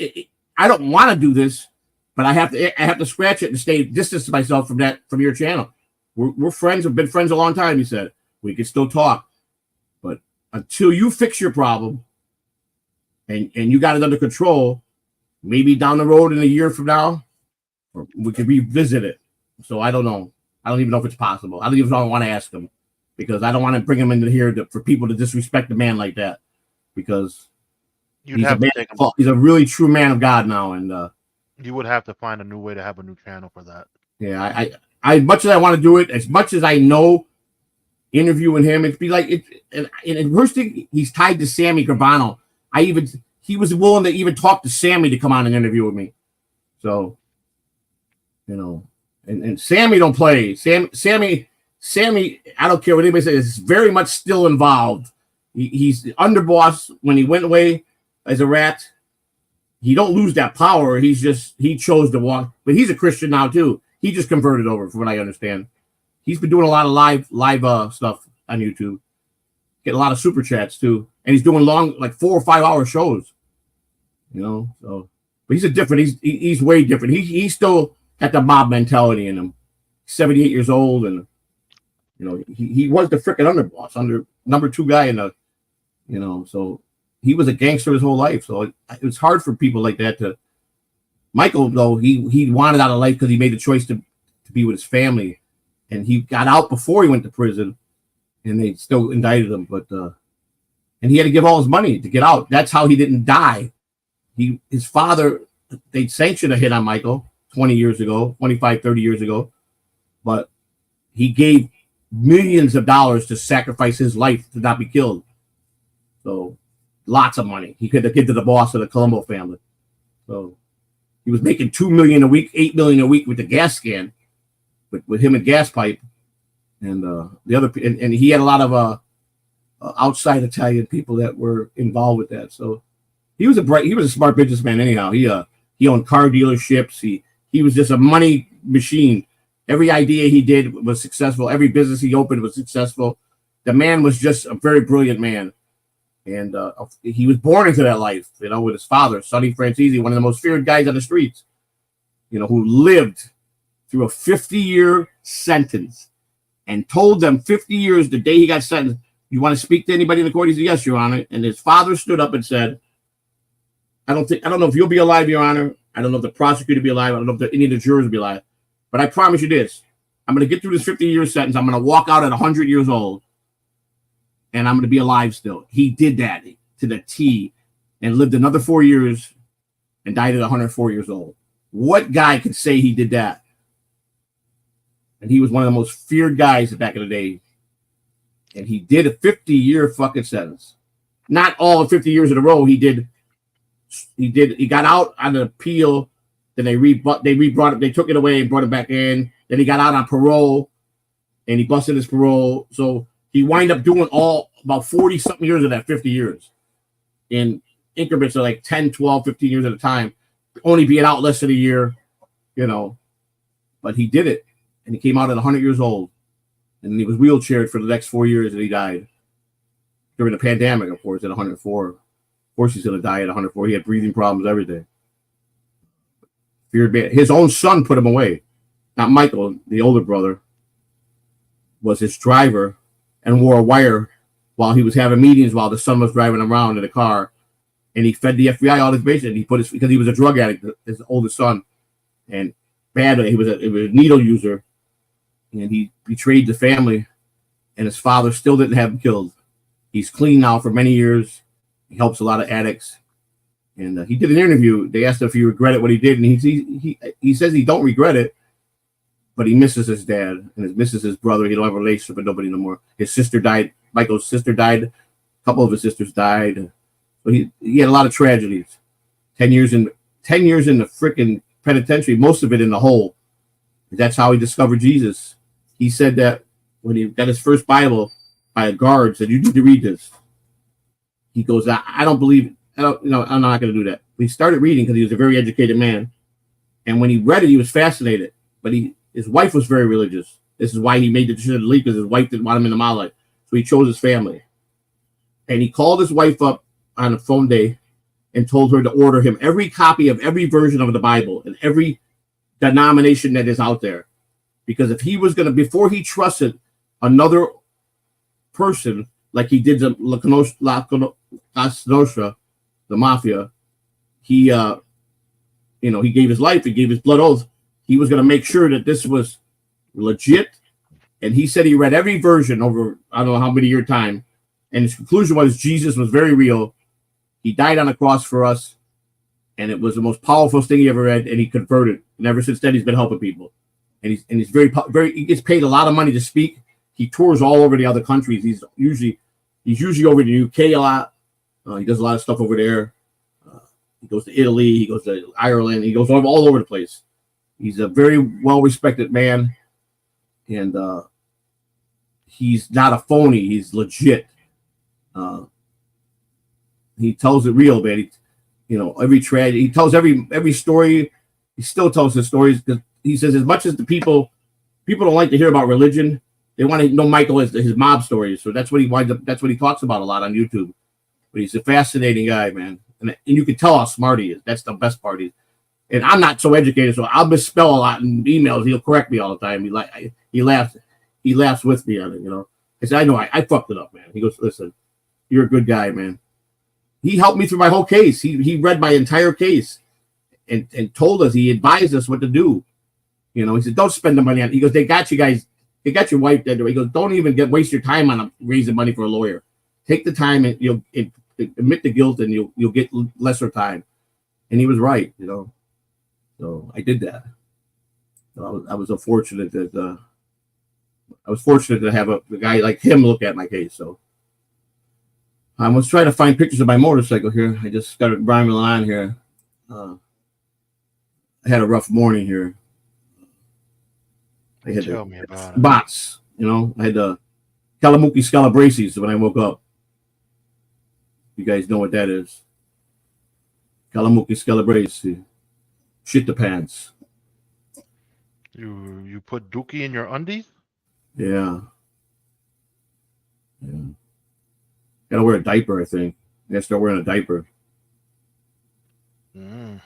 don't want to do this, but I have to scratch it and stay distance myself from your channel. We're friends. We've been friends a long time, he said. We can still talk. But until you fix your problem and you got it under control, maybe down the road in a year from now, we could revisit it. So I don't know. I don't even know if it's possible. I don't even want to ask him because I don't want to bring him into here for people to disrespect a man like that because he's a really true man of God now. And you would have to find a new way to have a new channel for that. Yeah, I much as I want to do it, as much as I know interviewing him, it'd be like and first thing, he's tied to Sammy Gravano. He was willing to even talk to Sammy to come on and interview with me. So and Sammy don't play. Sammy, I don't care what anybody says, is very much still involved. He's the underboss when he went away as a rat. He don't lose that power. He chose to walk, but he's a Christian now too. He just converted over, from what I understand. He's been doing a lot of live stuff on YouTube. Get a lot of super chats too, and he's doing long, like 4 or 5 hour shows. So, but he's he's way different. He's still got the mob mentality in him. 78 years old, and he was the freaking underboss, number 2 guy in the, so he was a gangster his whole life. So it was hard for people like that to. Michael, though, he wanted out of life because he made the choice to be with his family, and he got out before he went to prison, and they still indicted him. But and he had to give all his money to get out. That's how he didn't die. His father, they sanctioned a hit on Michael 20 years ago, 25, 30 years ago, but he gave millions of dollars to sacrifice his life to not be killed. So lots of money. He could have given to the boss of the Colombo family. So he was making $2 million a week, $8 million a week with the gas scan, with him and gas pipe, and the other, and he had a lot of outside Italian people that were involved with that. So he was a smart businessman anyhow. He owned car dealerships. He was just a money machine. Every idea he did was successful. Every business he opened was successful. The man was just a very brilliant man. And he was born into that life, with his father, Sonny Franzese, one of the most feared guys on the streets, who lived through a 50-year sentence and told them 50 years the day he got sentenced, you want to speak to anybody in the court? He said, yes, Your Honor. And his father stood up and said, I don't know if you'll be alive, Your Honor. I don't know if the prosecutor will be alive. I don't know if any of the jurors will be alive. But I promise you this. I'm going to get through this 50-year sentence. I'm going to walk out at 100 years old, and I'm going to be alive still. He did that to the T and lived another 4 years and died at 104 years old. What guy could say he did that? And he was one of the most feared guys back in the day. And he did a 50-year fucking sentence. Not all 50 years in a row. He got out on an appeal. Then they rebrought it. They took it away and brought it back in. Then he got out on parole, and he busted his parole. So he wind up doing about 40-something years of that 50 years in increments of like 10, 12, 15 years at a time, only being out less than a year, But he did it, and he came out at 100 years old, and he was wheelchaired for the next 4 years, and he died during the pandemic, of course, at 104. Of course, he's going to die at 104. He had breathing problems, everything. Feared man. His own son put him away. Not Michael, the older brother, was his driver and wore a wire while he was having meetings while the son was driving around in a car. And he fed the FBI all this information. He because he was a drug addict, his oldest son, and badly. He was a needle user, and he betrayed the family, and his father still didn't have him killed. He's clean now for many years. He helps a lot of addicts. And he did an interview. They asked him if he regretted what he did, and he says he don't regret it, but he misses his dad and he misses his brother. He don't have a relationship with nobody no more. His sister died. Michael's sister died. A couple of his sisters died. So he had a lot of tragedies. 10 years in the freaking penitentiary, most of it in the hole. That's how he discovered Jesus. He said that when he got his first Bible by a guard, said, "You need to read this." He goes, I don't believe it. I'm not going to do that. But he started reading because he was a very educated man. And when he read it, he was fascinated. But his wife was very religious. This is why he made the decision to leave, because his wife didn't want him in the Malay. So he chose his family. And he called his wife up on a phone day and told her to order him every copy of every version of the Bible and every denomination that is out there. Because if he was going to, before he trusted another person, like he did La Nostra, the mafia, he gave his life, he gave his blood oath. He was going to make sure that this was legit. And he said he read every version over, I don't know how many year time. And his conclusion was Jesus was very real. He died on a cross for us. And it was the most powerful thing he ever read. And he converted. And ever since then, he's been helping people. And he's very, he gets paid a lot of money to speak. He tours all over the other countries. He's usually over in the UK a lot. He does a lot of stuff over there. He goes to Italy. He goes to Ireland. He goes all over the place. He's a very well-respected man. And he's not a phony. He's legit. He tells it real, man. Every tragedy. He tells every story. He still tells his stories because he says as much as the people don't like to hear about religion, they want to know Michael as his mob stories. So that's what that's what he talks about a lot on YouTube. But he's a fascinating guy, man. And you can tell how smart he is. That's the best part. And I'm not so educated, so I'll misspell a lot in emails. He'll correct me all the time. He laughs with me on it, I said, I know I fucked it up, man. He goes, listen, you're a good guy, man. He helped me through my whole case. He read my entire case and told us, he advised us what to do. He said, don't spend the money on it. He goes, they got you guys, they got your wife dead. He goes, don't even waste your time on raising money for a lawyer. Take the time and you'll admit the guilt and you'll get lesser time. And he was right, So I did that. So I was fortunate that to have a guy like him look at my case. So I was trying to find pictures of my motorcycle here. I just got it rhyming on here. I had a rough morning here. I had Tell me about it. bots, I had the Calamuki Scalabraces when I woke up. You guys know what that is. Calamuki Scalabraces. Shit the pants. You put Dookie in your undies? Yeah. Gotta wear a diaper, I think. I gotta start wearing a diaper. Mm.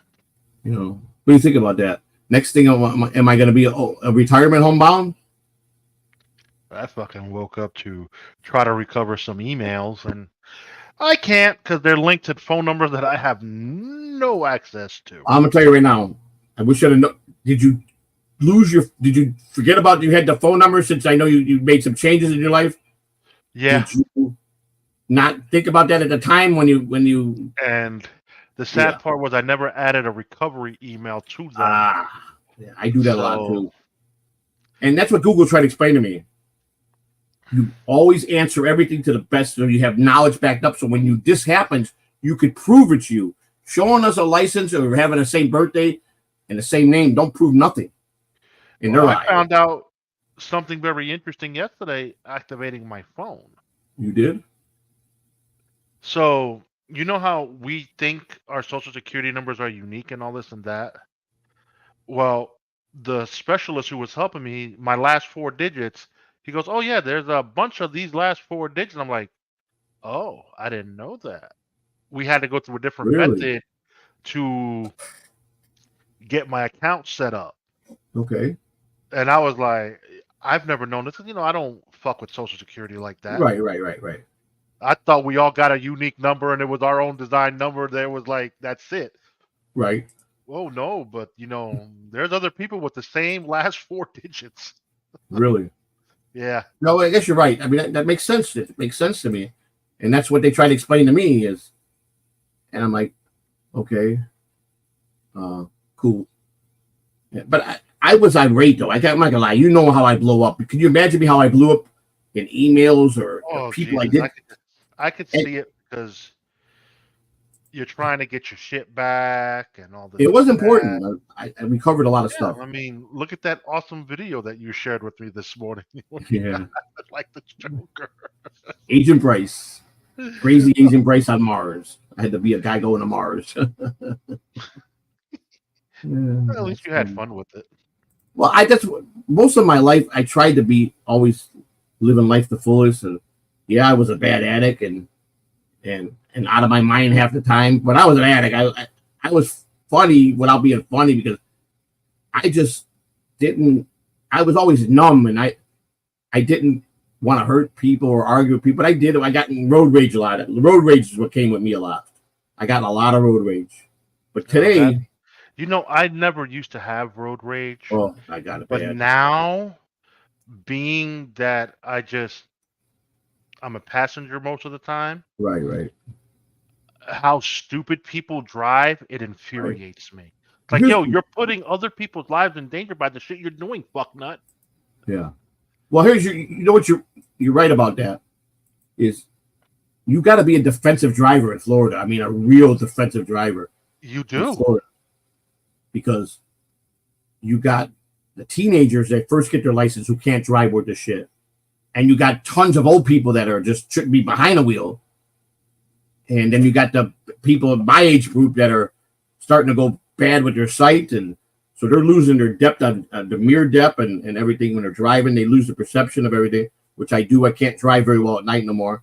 What do you think about that? Next thing, am I gonna be a retirement homebound? I fucking woke up to try to recover some emails, and I can't because they're linked to phone numbers that I have no access to. I'm gonna tell you right now. I wish I'd have known. Did lose your? Did you forget about you had the phone number since I know you made some changes in your life? Yeah. Did you not think about that at the time when you? And the sad part was I never added a recovery email to them. Yeah, I do that a lot too. And that's what Google tried to explain to me. You always answer everything to the best, so you have knowledge backed up. So when this happens, you could prove it's you. Showing us a license or having the same birthday and the same name don't prove nothing. In their eyes. I found out something very interesting yesterday activating my phone. You did? So you know how we think our social security numbers are unique and all this and that? Well, the specialist who was helping me, my last 4 digits, he goes, "Oh yeah, there's a bunch of these last 4 digits." I'm like, "Oh, I didn't know that." We had to go through a different method to get my account set up. Okay. And I was like, I've never known this. I don't fuck with social security like that. Right. I thought we all got a unique number and it was our own design number. There was like, that's it. Right. Oh no, but there's other people with the same last 4 digits. Really? Yeah. No, I guess you're right. I mean, that makes sense. It makes sense to me. And that's what they try to explain to me and I'm like, okay, cool. Yeah, but I was irate though. I'm not gonna lie. You know how I blow up. Can you imagine me how I blew up in emails or people Jesus. I did? I could see it because you're trying to get your shit back and all this. It was important. I recovered a lot of stuff. I mean, look at that awesome video that you shared with me this morning. Yeah. Like the Joker. Agent Bryce. Crazy Agent Bryce on Mars. I had to be a guy going to Mars. Well, at least you had fun with it. Well, that's most of my life. I tried to be always living life the fullest, and yeah, I was a bad addict and out of my mind half the time. But I was an addict. I was funny without being funny because I just didn't. I was always numb, and I didn't want to hurt people or argue with people. But I did. I got in road rage a lot. Road rage is what came with me a lot. I got in a lot of road rage. But today. I never used to have road rage. Oh, I got it. But now, being that I'm a passenger most of the time. Right. How stupid people drive, it infuriates me. It's like, yo, you're putting other people's lives in danger by the shit you're doing, fucknut. Yeah. Well, here's what you're right about that is you got to be a defensive driver in Florida. I mean, a real defensive driver. You do. Because you got the teenagers that first get their license who can't drive worth the shit. And you got tons of old people that are just shouldn't be behind a wheel. And then you got the people in my age group that are starting to go bad with their sight. And so they're losing their depth on the mirror depth and everything when they're driving. They lose the perception of everything, which I do. I can't drive very well at night no more.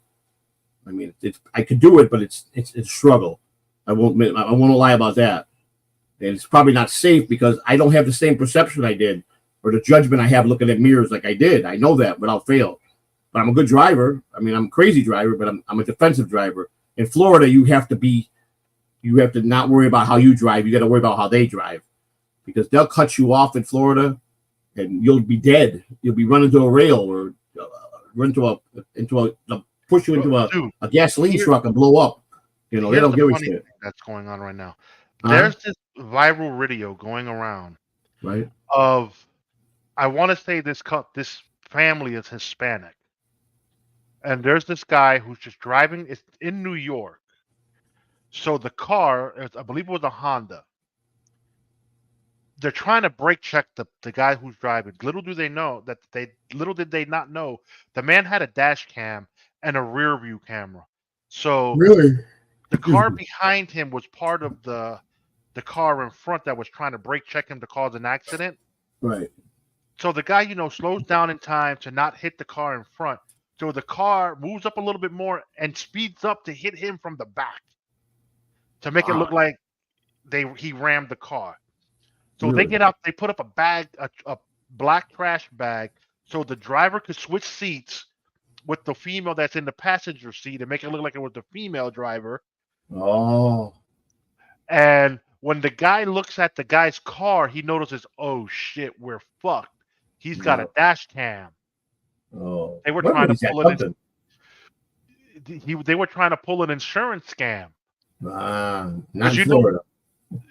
I mean, I could do it, but it's a struggle. I won't lie about that. And it's probably not safe because I don't have the same perception I did or the judgment I have looking at mirrors like I did. I know that without fail. But I'm a good driver. I mean, I'm a crazy driver, but I'm a defensive driver. In Florida, you have to not worry about how you drive. You got to worry about how they drive because they'll cut you off in Florida and you'll be dead. You'll be running into a rail or run push you into a gasoline truck and blow up. They don't give a shit. That's going on right now. There's this viral video going around, right? I want to say this family is Hispanic, and there's this guy who's just driving. It's in New York, so the car, I believe it was a Honda. They're trying to brake check the guy who's driving. Little did they not know the man had a dash cam and a rear view camera. So really, the car behind him was part of the car in front that was trying to brake check him to cause an accident. Right. So the guy, slows down in time to not hit the car in front. So the car moves up a little bit more and speeds up to hit him from the back to make it look like he rammed the car. So really? They get out, they put up a bag, a black trash bag, so the driver could switch seats with the female that's in the passenger seat and make it look like it was the female driver. Oh. And When the guy looks at the guy's car, he notices, oh shit, we're fucked. He's got a dash cam. Oh, They were what trying to is that pull something? they were trying to pull an insurance scam. Not But in Florida.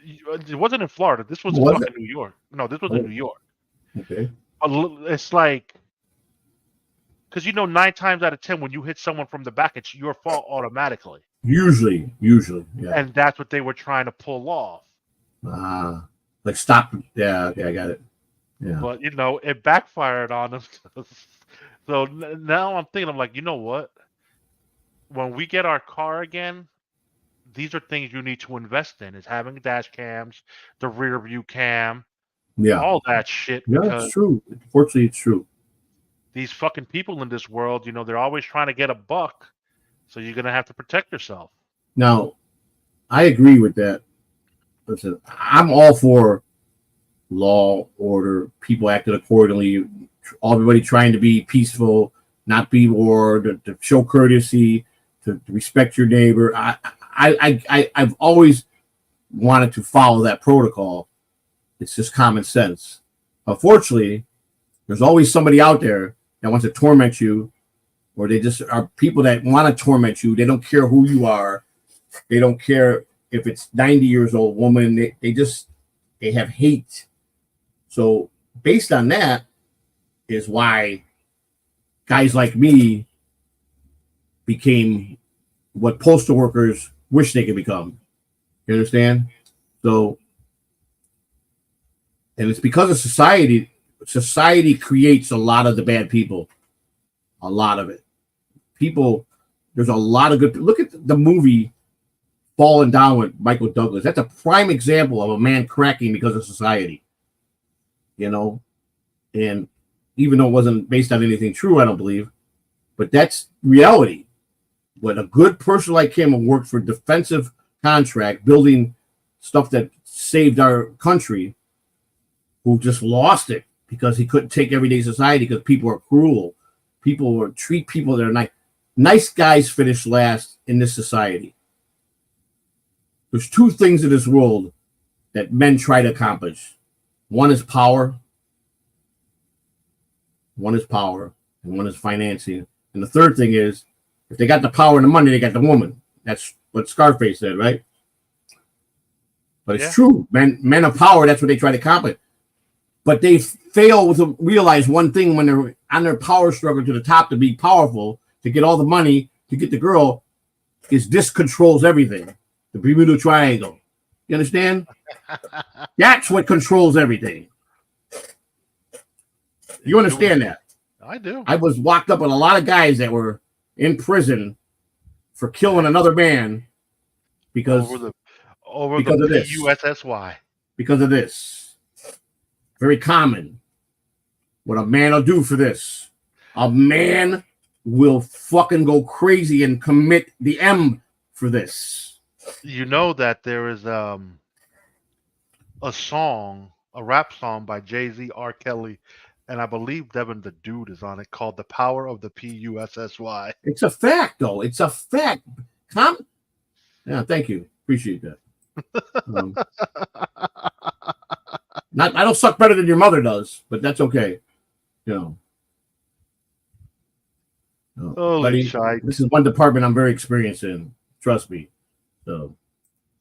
It wasn't in Florida. This was in Was fucking New York. No, this was in New York. Okay. It's like, because 9 times out of 10, when you hit someone from the back, it's your fault automatically. Usually, yeah. And that's what they were trying to pull off. Like stop. Yeah, okay, I got it. Yeah. But it backfired on them. So now I'm thinking, I'm like, you know what? When we get our car again, these are things you need to invest in. Is having dash cams, the rear view cam, all that shit. Yeah, it's true. Unfortunately, it's true. These fucking people in this world, they're always trying to get a buck. So you're gonna have to protect yourself. Now, I agree with that. Listen, I'm all for law, order, people acting accordingly, everybody trying to be peaceful, not be war, to show courtesy, to respect your neighbor. I've always wanted to follow that protocol. It's just common sense. Unfortunately, there's always somebody out there that wants to torment you, or they just are people that want to torment you. They don't care who you are. They don't care if it's 90 years old woman. They have hate. So based on that is why guys like me became what postal workers wish they could become. You understand? So, and it's because of society. Society creates a lot of the bad people. A lot of it. People, there's a lot of good. Look at the movie Falling Down with Michael Douglas. That's a prime example of a man cracking because of society. And even though it wasn't based on anything true, I don't believe, but that's reality. When a good person like him who worked for defensive contract, building stuff that saved our country, who just lost it because he couldn't take everyday society because people are cruel. People will treat people that are nice. Nice guys finish last in this society. There's two things in this world that men try to accomplish. One is power. One is power, and one is financing. And the third thing is, if they got the power and the money, they got the woman. That's what Scarface said, right? But it's true. Men of power, that's what they try to accomplish. But they fail to realize one thing when they're on their power struggle to the top to be powerful, to get all the money, to get the girl, is this controls everything. The Bermuda Triangle. You understand? That's what controls everything. You understand that? I do. I was locked up with a lot of guys that were in prison for killing another man because of this. USSY. Because of this. Very common. What a man will do for this. A man will fucking go crazy and commit the M for this. You know that there is a rap song by Jay-Z, R. Kelly, and I believe Devin the Dude is on it, called "The Power of the PUSSY." It's a fact, though. It's a fact. Yeah, thank you. Appreciate that. I don't suck better than your mother does, but that's okay. Holy shite. This is one department I'm very experienced in. Trust me. So,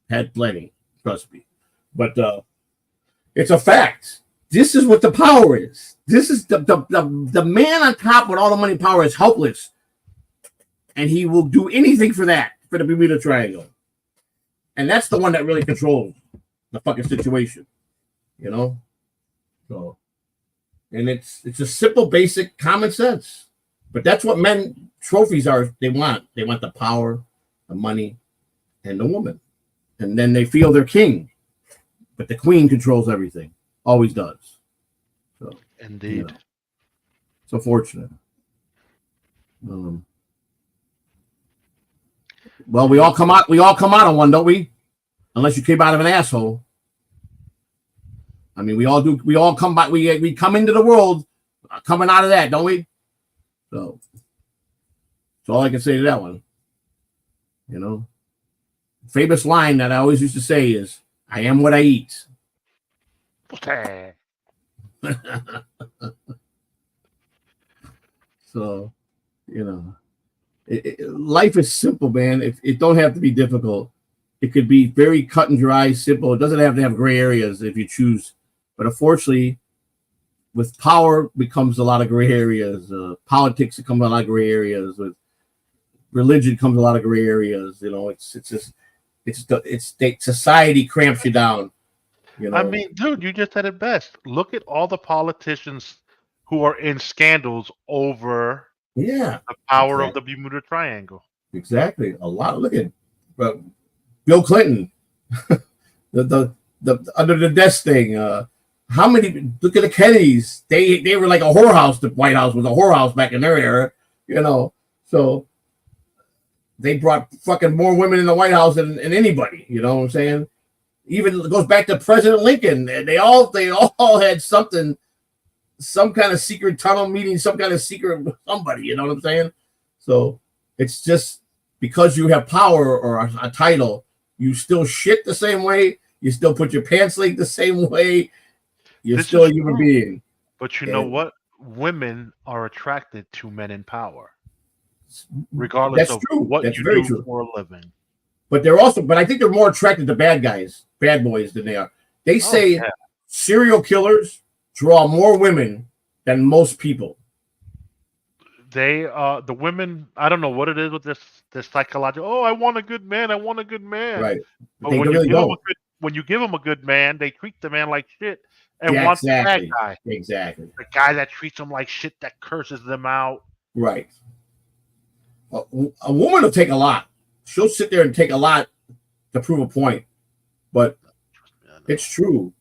had plenty. Trust me. But it's a fact. This is what the power is. This is the man on top with all the money and power is helpless. And he will do anything for that, for the Bermuda Triangle. And that's the one that really controls the fucking situation. So, and it's a simple, basic common sense. But that's what men trophies are. They want the power, the money, and the woman. And then they feel they're king. But the queen controls everything. Always does. So, indeed. It's unfortunate. Well, we all come out on one, don't we? Unless you came out of an asshole. I mean, we all do. We all come back. We come into the world coming out of that, don't we? So that's all I can say to that one. Famous line that I always used to say is, I am what I eat. So, you know, life is simple, man. It don't have to be difficult. It could be very cut and dry, simple. It doesn't have to have gray areas if you choose. But unfortunately, with power becomes a lot of gray areas. Politics becomes a lot of gray areas. With religion comes a lot of gray areas. You know, it's society cramps you down. You know? I mean, dude, you just said it best. Look at all the politicians who are in scandals over the power of the Bermuda Triangle. Exactly. A lot. Look at Bill Clinton, the under the desk thing. How many? Look at the Kennedys. They were like a whorehouse. The White House was a whorehouse back in their era. You know, so they brought fucking more women in the White House than anybody. You know what I'm saying? Even it goes back to President Lincoln. They all had something, some kind of secret tunnel meeting, some kind of secret somebody. You know what I'm saying? So it's just because you have power or a title, you still shit the same way. You still put your pants like the same way. You're still a human being. But you know what? Women are attracted to men in power, regardless of what you do for a living. But they're also, but I think they're more attracted to bad guys, bad boys than they are. They say serial killers draw more women than most people. They the women, I don't know what it is with this psychological. Oh, I want a good man. I want a good man. Right. But when you give them a good man, they treat the man like shit and want the bad guy. Exactly. The guy that treats them like shit, that curses them out. Right. A woman will take a lot. She'll sit there and take a lot to prove a point, but it's true.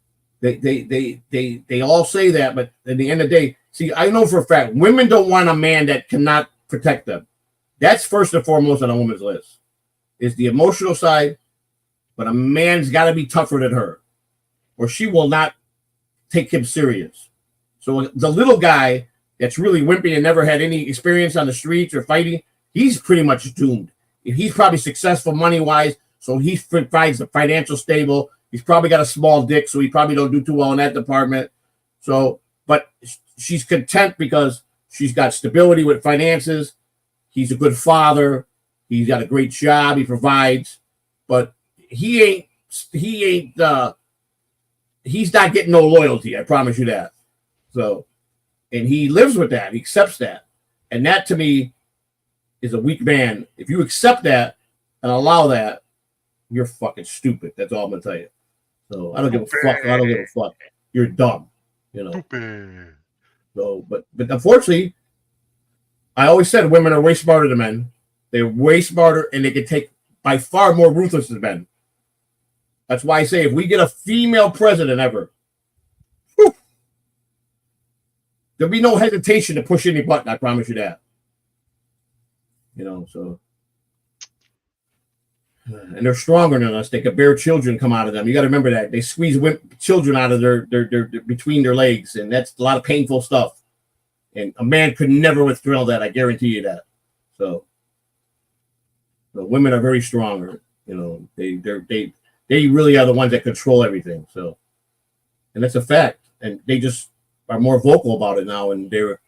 They all say that, but at the end of the day, see, I know for a fact women don't want a man that cannot protect them. That's first and foremost on a woman's list. Is the emotional side, but a man's got to be tougher than her, or she will not take him serious. So the little guy that's really wimpy and never had any experience on the streets or fighting, he's pretty much doomed. He's probably successful money-wise, so he provides the financial stable. He's probably got a small dick, so he probably don't do too well in that department. So, but she's content because she's got stability with finances. He's a good father. He's got a great job. He provides, but he's not getting no loyalty. I promise you that. So, and he lives with that. He accepts that, and that to me is a weak man. If you accept that and allow that, you're fucking stupid. That's all I'm gonna tell you. So I don't give a fuck. I don't give a fuck. You're dumb, you know. Stupid. So, but unfortunately, I always said women are way smarter than men. They're way smarter, and they can take by far more ruthless than men. That's why I say if we get a female president ever, there'll be no hesitation to push any button. I promise you that. You know, so, and they're stronger than us. They could bear children come out of them. You got to remember that they squeeze children out of their between their legs, and that's a lot of painful stuff. And a man could never withdraw that. I guarantee you that. So, women are very stronger. You know, they really are the ones that control everything. So, and that's a fact. And they just are more vocal about it now, and they're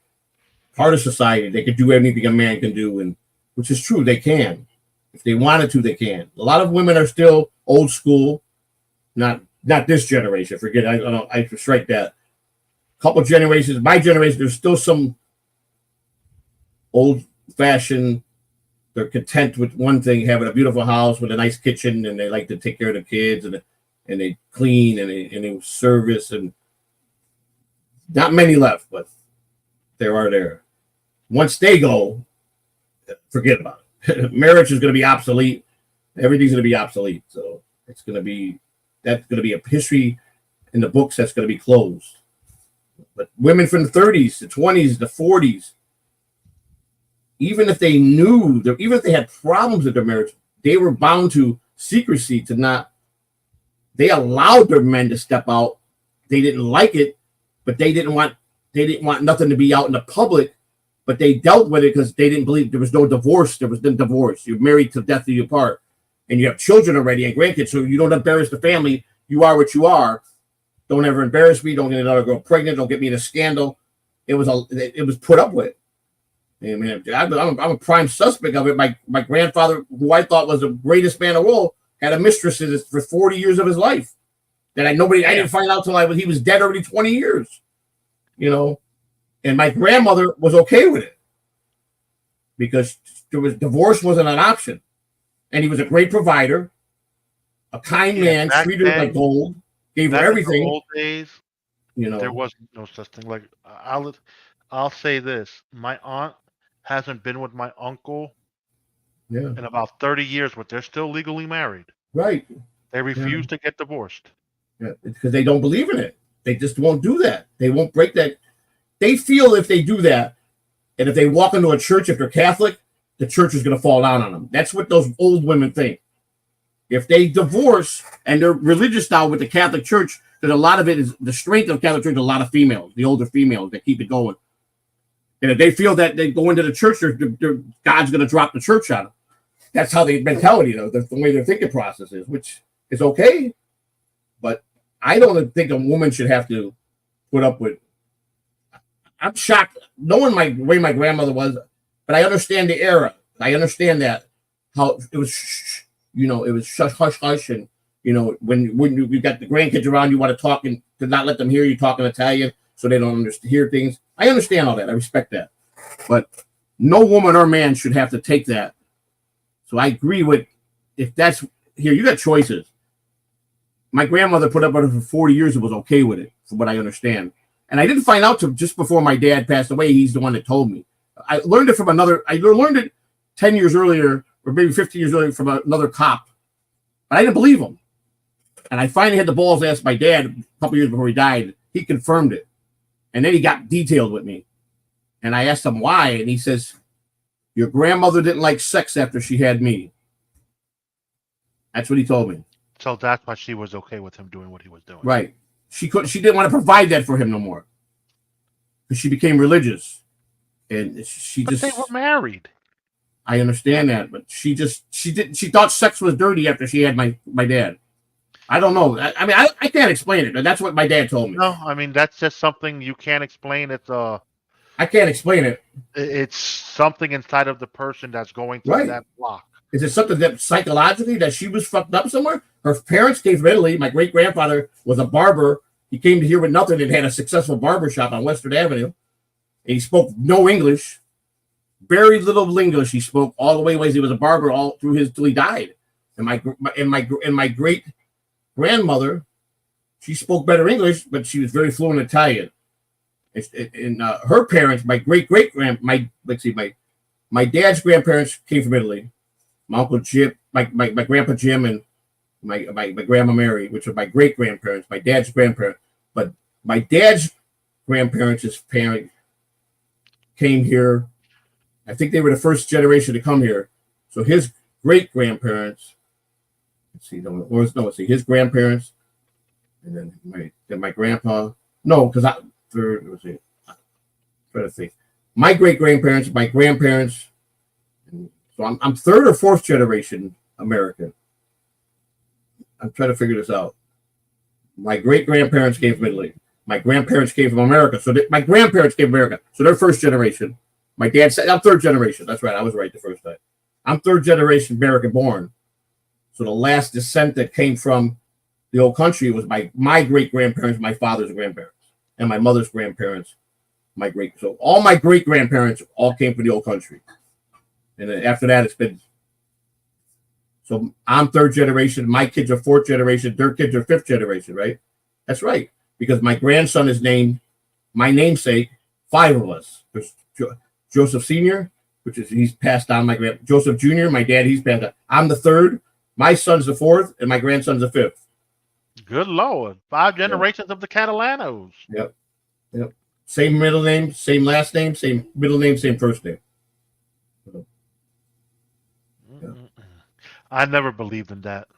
part of society. They can do anything a man can do, and which is true. They can. If they wanted to, they can. A lot of women are still old school. Not this generation. Forget I strike that. Couple generations. My generation, there's still some old fashioned. They're content with one thing, having a beautiful house with a nice kitchen, and they like to take care of the kids, and they clean and they service, and not many left, but there are there. Once they go, forget about it. Marriage is going to be obsolete. Everything's going to be obsolete. So that's going to be a history in the books that's going to be closed. But women from the 30s, the 20s, the 40s, even if they knew, even if they had problems with their marriage, they were bound to secrecy to not. They allowed their men to step out. They didn't like it, but they didn't want nothing to be out in the public. But they dealt with it because they didn't believe there was no divorce. There was no divorce. You're married till death do you part, and you have children already and grandkids, so you don't embarrass the family you are what you are. Don't ever embarrass me. Don't get another girl pregnant. Don't get me in a scandal. It was put up with. I mean, I'm a prime suspect of it. My grandfather, who I thought was the greatest man of all, had a mistress for 40 years of his life. That I didn't find out till he was dead already 20 years. You know, and my grandmother was okay with it because divorce wasn't an option, and he was a great provider, a kind man, treated her like gold, gave her everything. In the old days, you know, there was no such thing. Like I'll say this: my aunt hasn't been with my uncle in about 30 years, but they're still legally married. Right. They refuse to get divorced. Yeah, because they don't believe in it. They just won't do that. They won't break that. They feel if they do that, and if they walk into a church, if they're Catholic, the church is going to fall down on them. That's what those old women think. If they divorce and they're religious now with the Catholic Church, because a lot of it is the strength of the Catholic Church, a lot of females, the older females that keep it going. And if they feel that they go into the church, God's going to drop the church on them. That's how the mentality, though, the way their thinking process is, which is okay. But I don't think a woman should have to put up with. I'm shocked, knowing the way my grandmother was, but I understand the era. I understand that how it was, it was hush, hush, and when you got the grandkids around, you want to talk and to not let them hear you talking Italian, so they don't hear things. I understand all that. I respect that, but no woman or man should have to take that. So I agree with if that's here. You got choices. My grandmother put up with it for 40 years and was okay with it, from what I understand. And I didn't find out till just before my dad passed away. He's the one that told me. I learned it from I learned it 10 years earlier, or maybe 15 years earlier, from another cop. But I didn't believe him. And I finally had the balls to ask my dad a couple years before he died. He confirmed it. And then he got detailed with me. And I asked him why. And he says, your grandmother didn't like sex after she had me. That's what he told me. So that's why she was okay with him doing what he was doing. Right. She didn't want to provide that for him no more. Because she became religious. And But they were married. I understand that, but she thought sex was dirty after she had my dad. I don't know. I mean, I can't explain it, but that's what my dad told me. No, I mean, that's just something you can't explain. I can't explain it. It's something inside of the person that's going through that block. Is it something that psychologically that she was fucked up somewhere? Her parents came from Italy. My great grandfather was a barber. He came to here with nothing and had a successful barber shop on Western Avenue. And he spoke no English, very little English. He spoke all the way ways. He was a barber all through till he died. And my great grandmother, she spoke better English, but she was very fluent Italian. And her parents, my dad's grandparents came from Italy. My uncle Jim, my grandpa Jim, and my grandma Mary, which are my great grandparents, my dad's grandparents. But my dad's grandparents' parents came here. I think they were the first generation to come here. So his great grandparents, his grandparents, and then my grandpa. No, because trying to think. My great grandparents, my grandparents. So I'm third or fourth generation American. I'm trying to figure this out. My great grandparents came from Italy. My grandparents came from America. So my grandparents came from America. So they're first generation. My dad said I'm third generation. That's right. I was right the first time. I'm third generation American born. So the last descent that came from the old country was my great grandparents, my father's grandparents, and my mother's grandparents. So all my great grandparents all came from the old country. And then after that, it's been. So I'm third generation. My kids are fourth generation. Their kids are fifth generation, right? That's right. Because my grandson is named my namesake. 5 of us. There's Joseph Sr., he's passed on. Joseph Jr., my dad, he's passed on. I'm the third. My son's the fourth, and my grandson's the fifth. Good Lord. 5 generations of the Catalanos. Yep. Same middle name, same last name, same middle name, same first name. I never believed in that.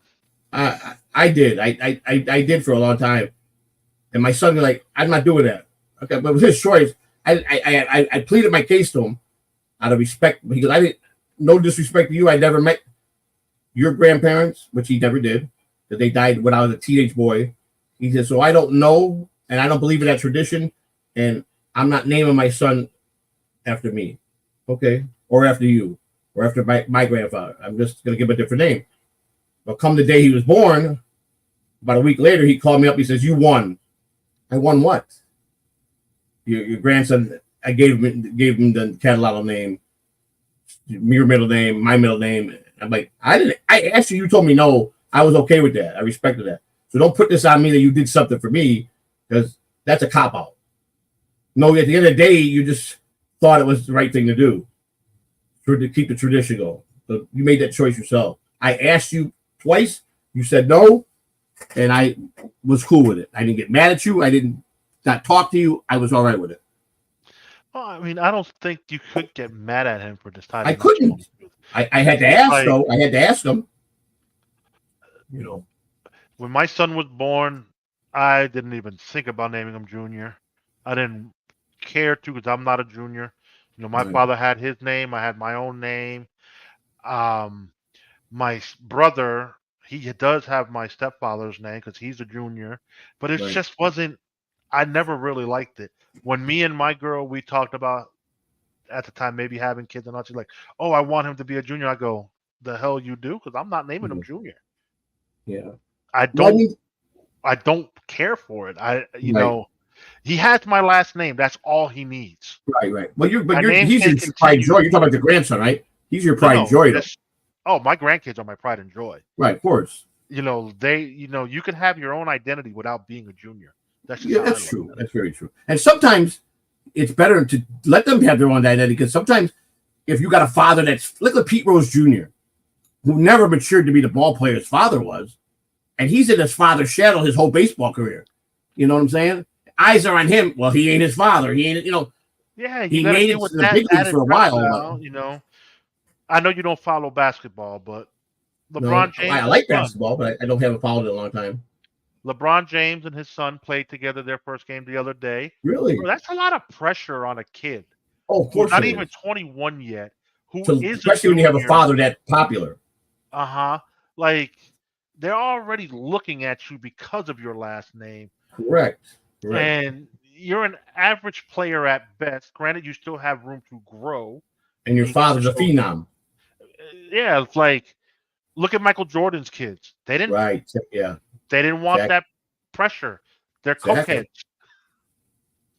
I did. I did for a long time. And my son was like, I'm not doing that. Okay, but it was his choice. I pleaded my case to him out of respect because I didn't. No disrespect to you. I never met your grandparents, which he never did, that they died when I was a teenage boy. He said, so I don't know, and I don't believe in that tradition, and I'm not naming my son after me, okay, or after you, or after my grandfather. I'm just going to give him a different name. But come the day he was born, about a week later, he called me up. He says, you won. I won what? Your grandson, I gave him the Catalano name, your middle name, my middle name. I'm like, I asked you, you told me no. I was okay with that. I respected that. So don't put this on me that you did something for me, because that's a cop-out. No, at the end of the day, you just thought it was the right thing to do to keep the tradition going. So you made that choice yourself. I asked you twice. You said no, and I was cool with it. I didn't get mad at you. I didn't not talk to you. I was all right with it. Well, I mean, I don't think you could get mad at him for deciding. I couldn't. I had to ask, though. I had to ask him. You know. When my son was born, I didn't even think about naming him Junior. I didn't care to, because I'm not a junior. You know, my father had his name. I had my own name. My brother, he does have my stepfather's name because he's a junior, but it just wasn't. I never really liked it. When me and my girl, we talked about at the time maybe having kids, and she's like, "Oh, I want him to be a junior." I go, "The hell you do?" Because I'm not naming him Junior. Yeah, I don't care for it. You know, he has my last name. That's all he needs. Right. Well, he's your pride and joy. You're talking about the grandson, right? He's your pride and joy. Oh, my grandkids are my pride and joy. Right, of course. You know, you can have your own identity without being a junior. That's true. That's very true. And sometimes it's better to let them have their own identity, because sometimes if you got a father look at Pete Rose Jr., who never matured to be the ball player his father was, and he's in his father's shadow his whole baseball career. You know what I'm saying? Eyes are on him. Well, he ain't his father. He ain't, Yeah, he made it to the big leagues for a while. You know, I know you don't follow basketball, but LeBron James. I like basketball, but I don't have followed it in a long time. LeBron James and his son played together their first game the other day. Really? Bro, that's a lot of pressure on a kid. Oh, of course. Not even 21 yet. Especially when you have a father that popular. Like, they're already looking at you because of your last name. Correct. And you're an average player at best. Granted, you still have room to grow. And your father's a phenom. Yeah, it's like, look at Michael Jordan's kids. They didn't. Right. Yeah. They didn't want that pressure. They're cokeheads.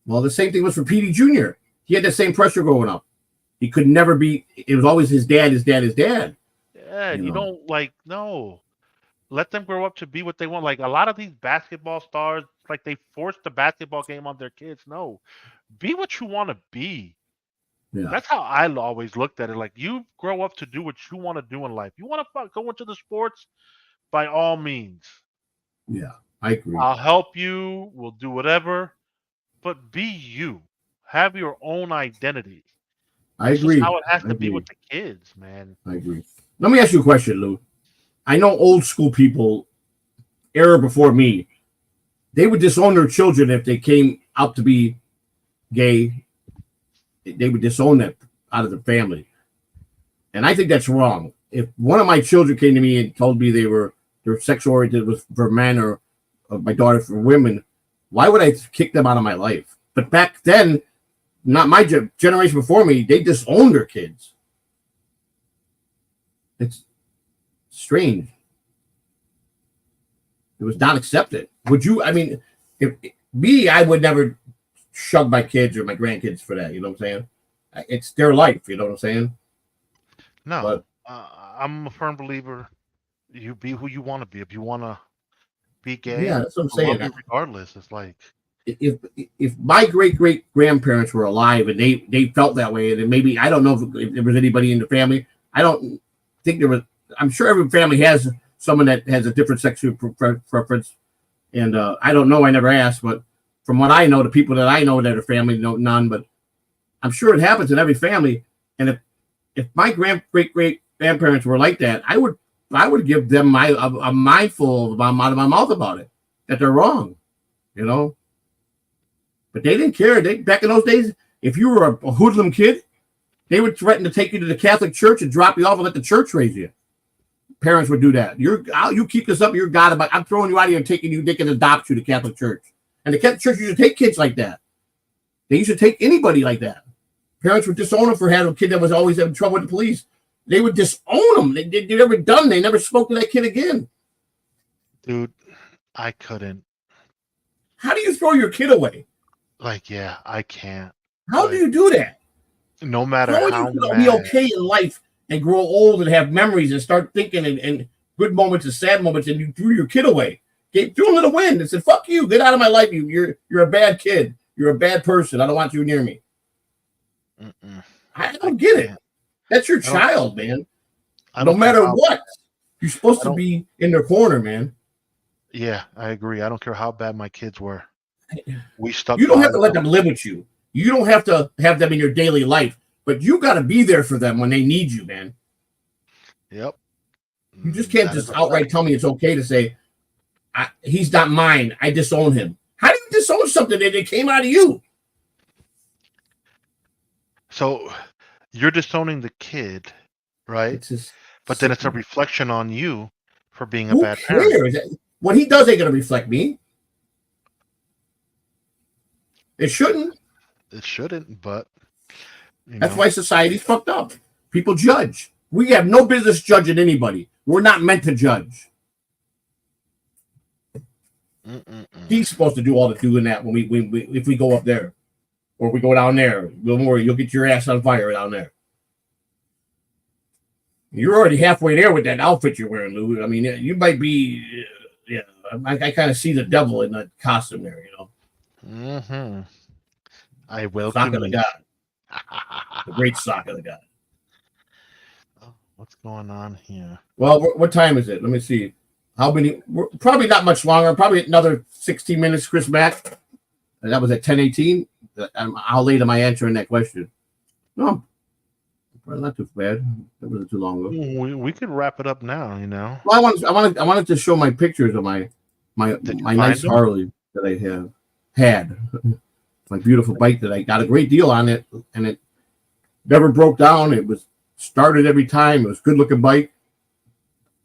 Well, the same thing was for Petey Jr. He had the same pressure growing up. He could never be. It was always his dad. Yeah, you don't no. Let them grow up to be what they want. Like, a lot of these basketball stars, like, they force the basketball game on their kids. No, be what you want to be. Yeah. That's how I always looked at it. Like, you grow up to do what you want to do in life. You want to go into the sports, by all means. Yeah, I agree. I'll help you. We'll do whatever, but be you. Have your own identity. I agree. That's how it has to be with the kids, man. I agree. Let me ask you a question, Lou. I know old school people, era before me, they would disown their children if they came out to be gay. They would disown that out of the family. And I think that's wrong. If one of my children came to me and told me their sexual oriented was for men, or my daughter for women, why would I kick them out of my life? But back then, not my generation before me, they disowned their kids. It's strange. It was not accepted. Would you? I mean, I would never shove my kids or my grandkids for that. You know what I'm saying? It's their life. You know what I'm saying? No, but I'm a firm believer. You be who you want to be. If you want to be gay, yeah, that's what I'm saying. Regardless, it's like, if my great grandparents were alive and they felt that way, and maybe, I don't know if there was anybody in the family. I don't think there was. I'm sure every family has someone that has a different sexual preference, and I don't know. I never asked, but from what I know, the people that I know that are family, none. But I'm sure it happens in every family. And if my great grandparents were like that, I would give them a mindful out of my mouth about it, that they're wrong, you know. But they didn't care. Back in those days, if you were a hoodlum kid, they would threaten to take you to the Catholic Church and drop you off and let the church raise you. parents would do that. You keep this up, you're God. I'm throwing you out of here and taking you, they can adopt you to Catholic Church. And the Catholic Church used to take kids like that. They used to take anybody like that. Parents would disown them for having a kid that was always having trouble with the police. They would disown them. They never done. They never spoke to that kid again. Dude, I couldn't. How do you throw your kid away? Like, yeah, I can't. How do you do that? No matter how how you can mad. be okay in life and grow old and have memories and start thinking and good moments and sad moments, and you threw your kid away. Threw him to the wind and said, "Fuck you, get out of my life. You're a bad kid. You're a bad person. I don't want you near me." I don't get it. That's your child, man. No matter what, you're supposed to be in their corner, man. Yeah, I agree. I don't care how bad my kids were. We stuck. You don't have to let them live with you. You don't have to have them in your daily life, but you got to be there for them when they need you, man. Yep. You just can't just outright tell me it's okay to say, he's not mine. I disown him. How do you disown something that came out of you? So you're disowning the kid, right? But then it's a reflection on you for being a bad parent. What he does ain't going to reflect me. It shouldn't. It shouldn't, but that's why society's fucked up. People judge. We have no business judging anybody. We're not meant to judge. He's supposed to do all the doing that when if we go up there or we go down there. Don't worry, you'll get your ass on fire down there. You're already halfway there with that outfit you're wearing, Lou. I mean, you might be. Yeah, I kind of see the devil in that costume there, you know. I will. Sock of the God. The great sock of the God. Oh, what's going on here? Well, what time is it? Let me see. How many? Probably not much longer. Probably another 16 minutes, Chris Mack. That was at 10:18. How late am I answering that question? No, probably not too bad. That wasn't too long ago. We could wrap it up now, you know. Well, I wanted to show my pictures of my nice Harley that I had. My beautiful bike that I got a great deal on it, and it never broke down. It was started every time. It was a good looking bike,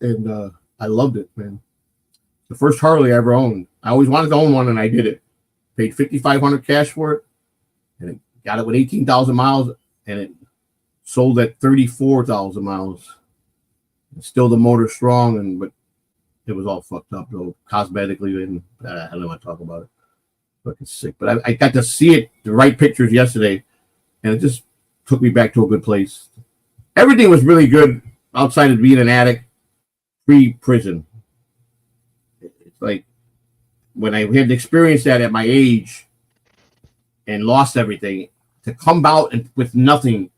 and I loved it, man. The first Harley I ever owned. I always wanted to own one, and I did it. Paid $5,500 cash for it, and it got it with 18,000 miles, and it sold at 34,000 miles. It's still the motor strong, but it was all fucked up though, cosmetically, and I don't want to talk about it. Fucking sick. But I got to see it, the right pictures yesterday, and it just took me back to a good place. Everything was really good outside of being an addict, pre-prison. It's like when I had experienced that at my age and lost everything, to come out with nothing.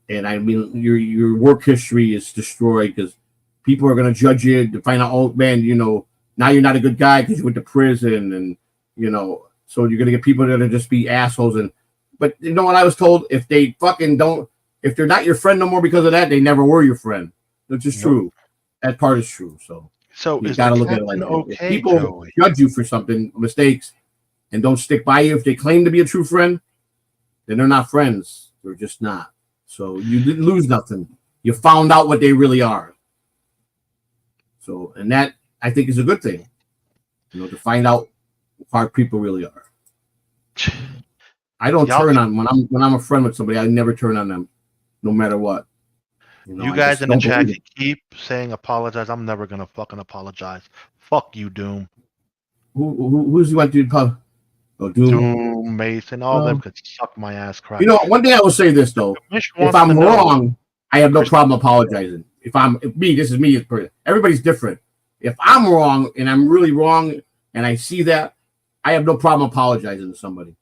And I mean, your work history is destroyed because people are going to judge you to find out, oh man, you know, now you're not a good guy because you went to prison, and you know, so you're gonna get people that are just be assholes. But you know what I was told? If they fucking don't, if they're not your friend no more because of that, they never were your friend. Which is true. That part is true. So you gotta look at it like that. Okay, if people judge you for something, mistakes, and don't stick by you, if they claim to be a true friend, then they're not friends. They're just not. So you didn't lose nothing. You found out what they really are. So, and that I think is a good thing, you know, to find out how people really are. I don't turn on when I'm a friend with somebody. I never turn on them, no matter what. You guys in the chat keep saying apologize. I'm never gonna fucking apologize. Fuck you, Doom. Who's you want to do? Oh, Doom, Mason, all them could suck my ass crack. You know, one thing I will say this though: if I'm wrong, I have no problem apologizing. This is me. Everybody's different. If I'm wrong and I'm really wrong and I see that, I have no problem apologizing to somebody.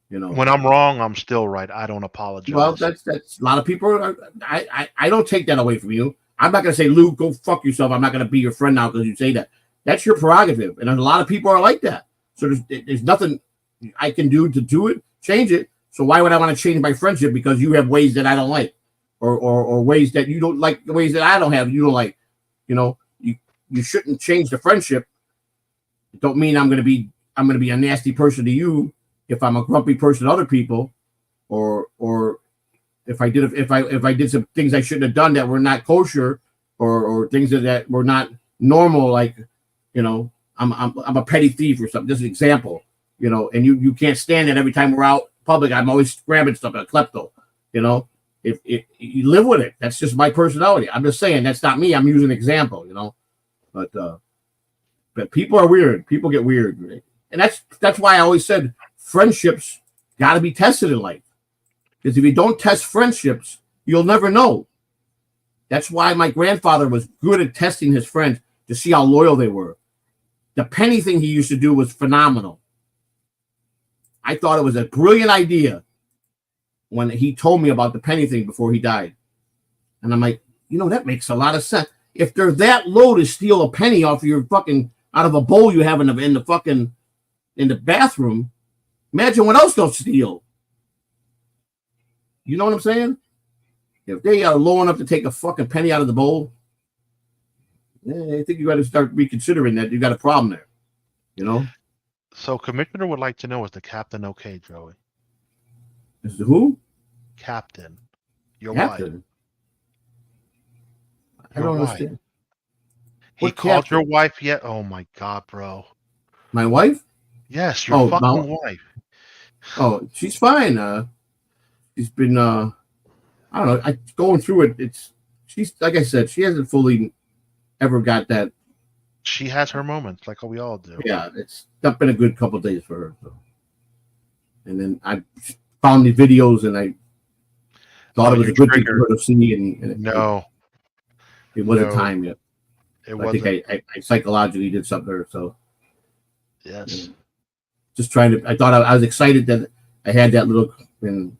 You know, when I'm wrong, I'm still right. I don't apologize. Well, that's a lot of people. I don't take that away from you. I'm not gonna say, Lou, go fuck yourself. I'm not gonna be your friend now because you say that. That's your prerogative, and a lot of people are like that. So there's nothing I can do to do it, change it. So why would I want to change my friendship because you have ways that I don't like, or ways that you don't like, the ways that I don't have, you don't like. You know, you shouldn't change the friendship. It don't mean I'm gonna be a nasty person to you if I'm a grumpy person to other people, or if I did some things I shouldn't have done that were not kosher, or things that were not normal, like, you know, I'm a petty thief or something. Just an example, you know, and you can't stand it every time we're out public. I'm always grabbing stuff, a klepto, you know. If you live with it, that's just my personality. I'm just saying that's not me. I'm using an example, you know. But people are weird. People get weird, right? And that's why I always said friendships got to be tested in life. Because if you don't test friendships, you'll never know. That's why my grandfather was good at testing his friends to see how loyal they were. The penny thing he used to do was phenomenal. I thought it was a brilliant idea when he told me about the penny thing before he died. And I'm like, you know, that makes a lot of sense. If they're that low to steal a penny off your fucking, out of a bowl you have in the bathroom, imagine what else they'll steal. You know what I'm saying? If they are low enough to take a fucking penny out of the bowl, I think you got to start reconsidering that. You got a problem there, you know? So Commissioner would like to know, is the captain okay, Joey? Is the who? Captain. Your Captain? wife. I don't understand. He What called captain? your wife yet? Oh my God, bro. My wife? Yes, your fucking wife. Oh, she's fine. She's been I don't know, going through it. She's, like I said, she hasn't fully ever got that. She has her moments, like we all do. Yeah, it's not been a good couple of days for her. So. And then I found the videos, and I thought it was a good thing for her to see. And no, it wasn't time yet. I think I psychologically did something to her. So yes, just trying to. I thought I was excited that I had that little, and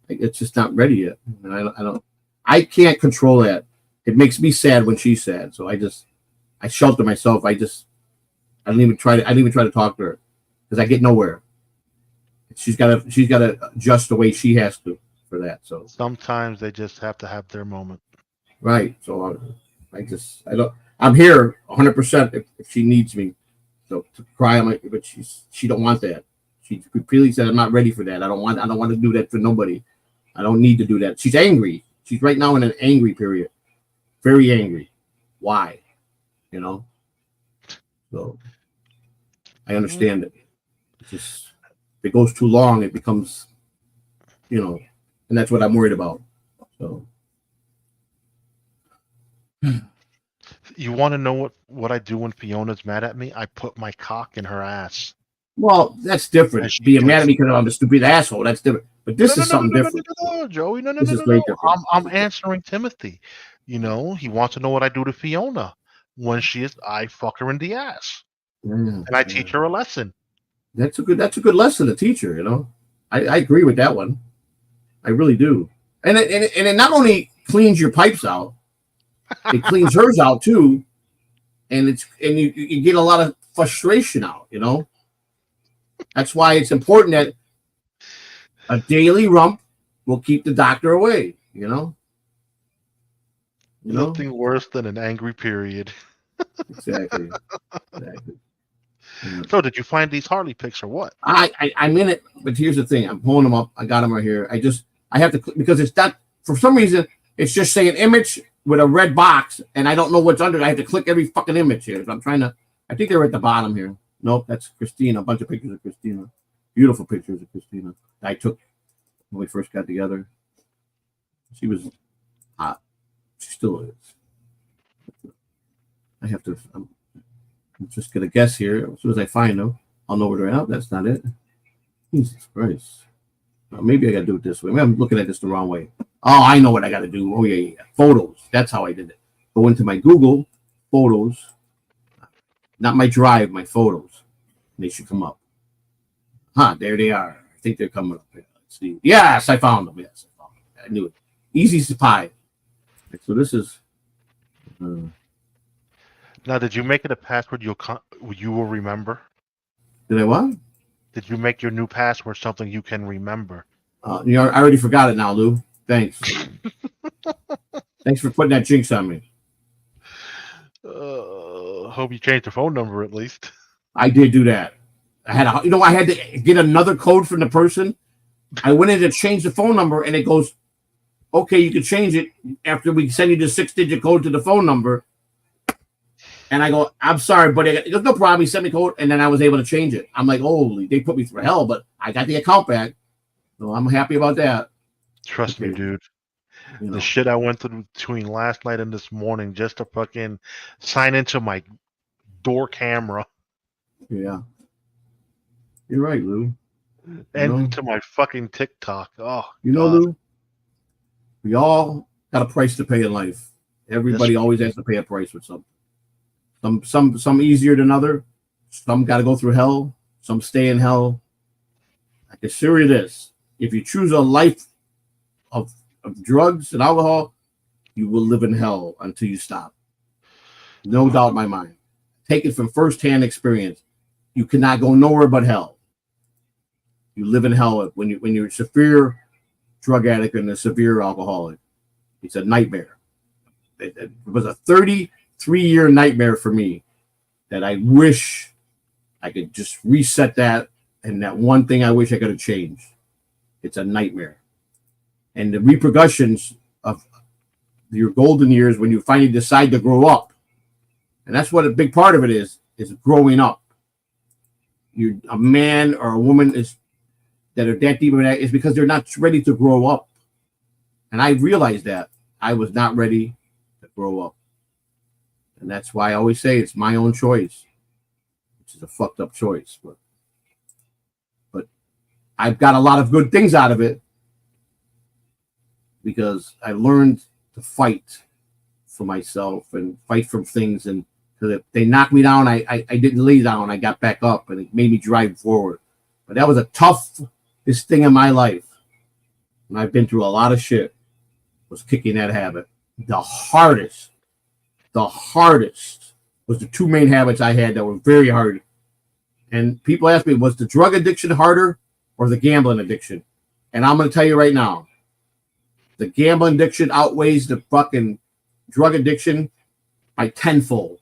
it's just not ready yet. And I can't control that. It makes me sad when she's sad. So I shelter myself. I didn't even try to talk to her because I get nowhere. She's got to adjust the way she has to for that. So sometimes they just have to have their moment. Right. So I'm here 100% if she needs me. So to cry, but she don't want that. She repeatedly said, I'm not ready for that. I don't want to do that for nobody. I don't need to do that. She's angry. She's right now in an angry period. Very angry. Why? You know? So I understand it. It's just, if it goes too long, it becomes, you know, and that's what I'm worried about. So you want to know what I do when Fiona's mad at me? I put my cock in her ass. Well, that's different. Being mad at me because I'm a stupid asshole, that's different. But this is something different. No, Joey. No. Different. I'm answering Timothy. You know, he wants to know what I do to Fiona when I fuck her in the ass. And I teach her a lesson. That's a good lesson to teach her, you know. I agree with that one. I really do. And it not only cleans your pipes out, it cleans hers out too. And you get a lot of frustration out, you know. That's why it's important that a daily rump will keep the doctor away, you know. Nothing worse than an angry period. Exactly. So did you find these Harley pics or what? I'm in it, but here's the thing. I'm pulling them up. I got them right here. I have to click because it's not, for some reason, it's just saying image with a red box, and I don't know what's under it. I have to click every fucking image here. So I'm trying to, I think they're at the bottom here. Nope, that's Christina. A bunch of pictures of Christina. Beautiful pictures of Christina I took when we first got together. She was hot. She still is. I have to, I'm just going to guess here. As soon as I find them, I'll know where they're at. That's not it. Jesus Christ. Maybe I got to do it this way. Maybe I'm looking at this the wrong way. Oh, I know what I got to do. Oh, yeah. Photos. That's how I did it. Go into my Google Photos. Not my Drive, my Photos. They should come up. There they are. I think they're coming up here. Let's see. Yes, I found them. Yes, I found them. I knew it. Easy as pie. So this is... Now, did you make it a password you will remember? Did I what? Did you make your new password something you can remember? I already forgot it now, Lou. Thanks. Thanks for putting that jinx on me. Hope you changed the phone number at least. I did do that. I had to get another code from the person. I went in to change the phone number, and it goes, okay, you can change it after we send you the 6-digit code to the phone number. And I go, I'm sorry, buddy. He goes, no problem. He sent me code, and then I was able to change it. I'm like, holy, they put me through hell, but I got the account back. So I'm happy about that. Trust me, dude. You know. The shit I went through between last night and this morning just to fucking sign into my door camera Yeah. You're right, Lou. and to my fucking TikTok. Oh, Lou, we all got a price to pay in life. Everybody always has to pay a price with something. Some easier than other. Some got to go through hell. Some stay in hell. I can assure you this: if you choose a life of drugs and alcohol, you will live in hell until you stop. No doubt in my mind. Take it from firsthand experience. You cannot go nowhere but hell. You live in hell when you're a severe drug addict and a severe alcoholic. It's a nightmare. It was a 33-year nightmare for me that I wish I could just reset that, and that one thing I wish I could have changed. It's a nightmare. And the repercussions of your golden years when you finally decide to grow up. And that's what a big part of it is growing up. You're a man or a woman that are that deep in that is because they're not ready to grow up. And I realized that I was not ready to grow up. And that's why I always say it's my own choice, which is a fucked up choice. But I've got a lot of good things out of it because I learned to fight for myself and fight for things. And because if they knocked me down, I didn't lay down. I got back up, and it made me drive forward. But that was a toughest thing in my life. And I've been through a lot of shit. Was kicking that habit. The hardest was the two main habits I had that were very hard. And people ask me, was the drug addiction harder or the gambling addiction? And I'm going to tell you right now, the gambling addiction outweighs the fucking drug addiction by tenfold.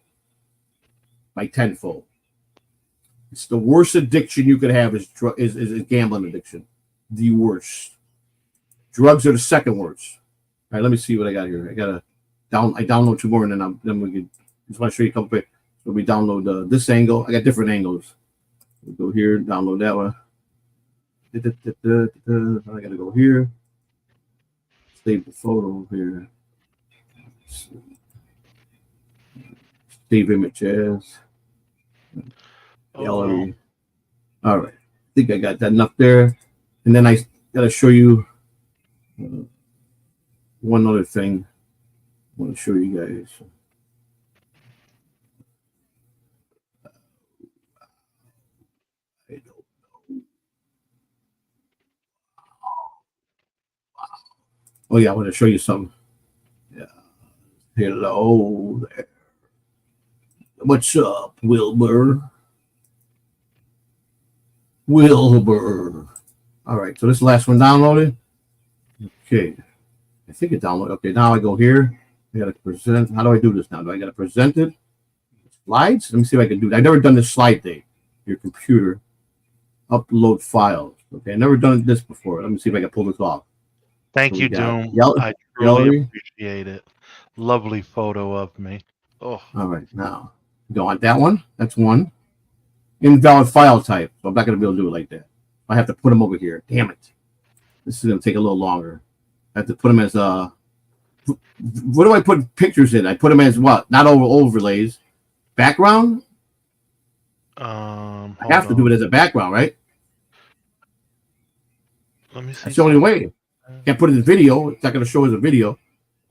It's the worst addiction you could have is gambling addiction. The worst. Drugs are the second worst. All right, let me see what I got here. I download two more, and then we can just want to show you a couple bit. So we download this angle. I got different angles. We'll go here, download that one. I gotta go here. Save the photo here. Save image as gallery. All right, I think I got that enough there. And then I gotta show you one other thing. I want to show you guys. I don't know. Oh yeah, I want to show you something. Yeah. Hello there. What's up, Wilbur? All right, so this is the last one downloaded. Okay. I think it downloaded. Okay, now I go here. I got to present. How do I do this now? Do I got to present it? Slides? Let me see if I can do that. I've never done this slide thing. Your computer. Upload files. Okay, I've never done this before. Let me see if I can pull this off. Thank you, Doom. I truly appreciate it. Lovely photo of me. Oh. All right, now you don't want that one. That's one. Invalid file type. So I'm not going to be able to do it like that. I have to put them over here. Damn it. This is going to take a little longer. I have to put them as what do I put pictures in? I put them as what? Not overlays. Background? I have to do it as a background, right? Let me see. That's the only way. Can't put it in video. It's not going to show as a video.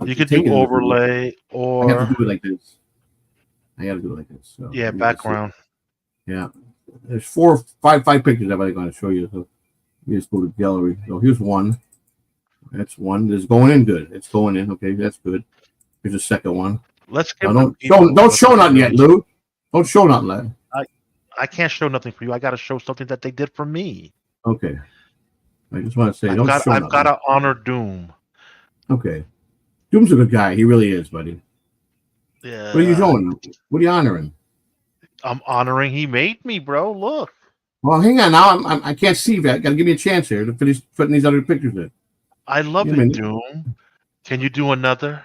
You could do overlay or... I have to do it like this. So yeah, background. Yeah. There's five pictures I'm going to show you. So you just go to gallery. So here's one. That's one. It's going in good. It's going in. Okay, that's good. Here's the second one. Let's get don't show nothing yet, Lou. Don't show nothing yet. I can't show nothing for you. I got to show something that they did for me. Okay. I just want to say, I've got to honor Doom. Okay. Doom's a good guy. He really is, buddy. Yeah. What are you doing? What are you honoring? I'm honoring. He made me, bro. Look. Well, hang on. Now I can't see that. Got to give me a chance here to finish putting these other pictures in. I love it, Doom. Can you do another?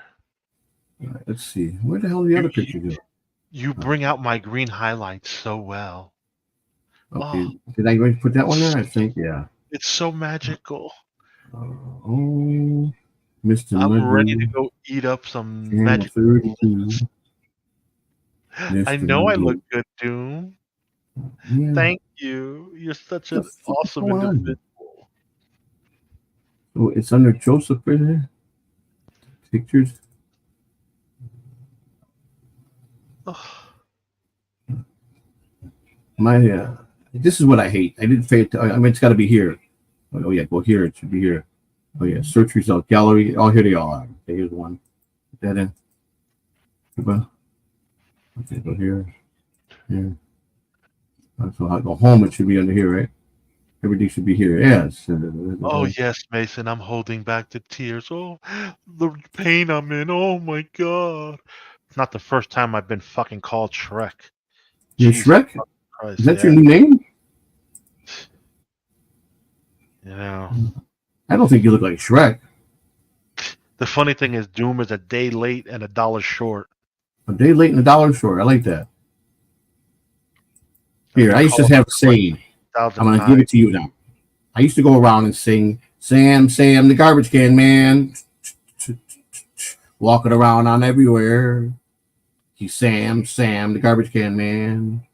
All right, let's see. Where the hell did the other picture go? You bring out my green highlights so well. Okay, Oh, did I put that one there? I think, yeah. it's so magical. Oh, Mr. I'm ready to Magoo, go eat up some Channel magic. 32. I Mr. know I look Magoo. good, Doom. Yeah, Thank you. You're such what the an fuck is awesome going on here? individual. Oh, it's under Joseph right there. Pictures. Oh, My, this is what I hate. I didn't say it. I mean, it's got to be here. Oh, yeah, go here. It should be here. Oh, yeah, search result gallery. Oh, here they all are. Okay, here's one. Put that in. Okay, go here. Here. So I go home. It should be under here, right? Everything should be here. Yes. oh yes, Mason. I'm holding back the tears. Oh, the pain I'm in. Oh my god. It's not the first time I've been fucking called Shrek. You're Jesus Shrek? fucking Christ, Is that yeah. your new name? You know. I don't think you look like Shrek. The funny thing is, Doom is a day late and $1 short. A day late and $1 short. I like that. Here, I've I been used to calling have a for like saying. I'm going to 2009. give it to you now. I used to go around and sing, Sam, Sam, the garbage can man. Walking around on everywhere. He's Sam, Sam, the garbage can man.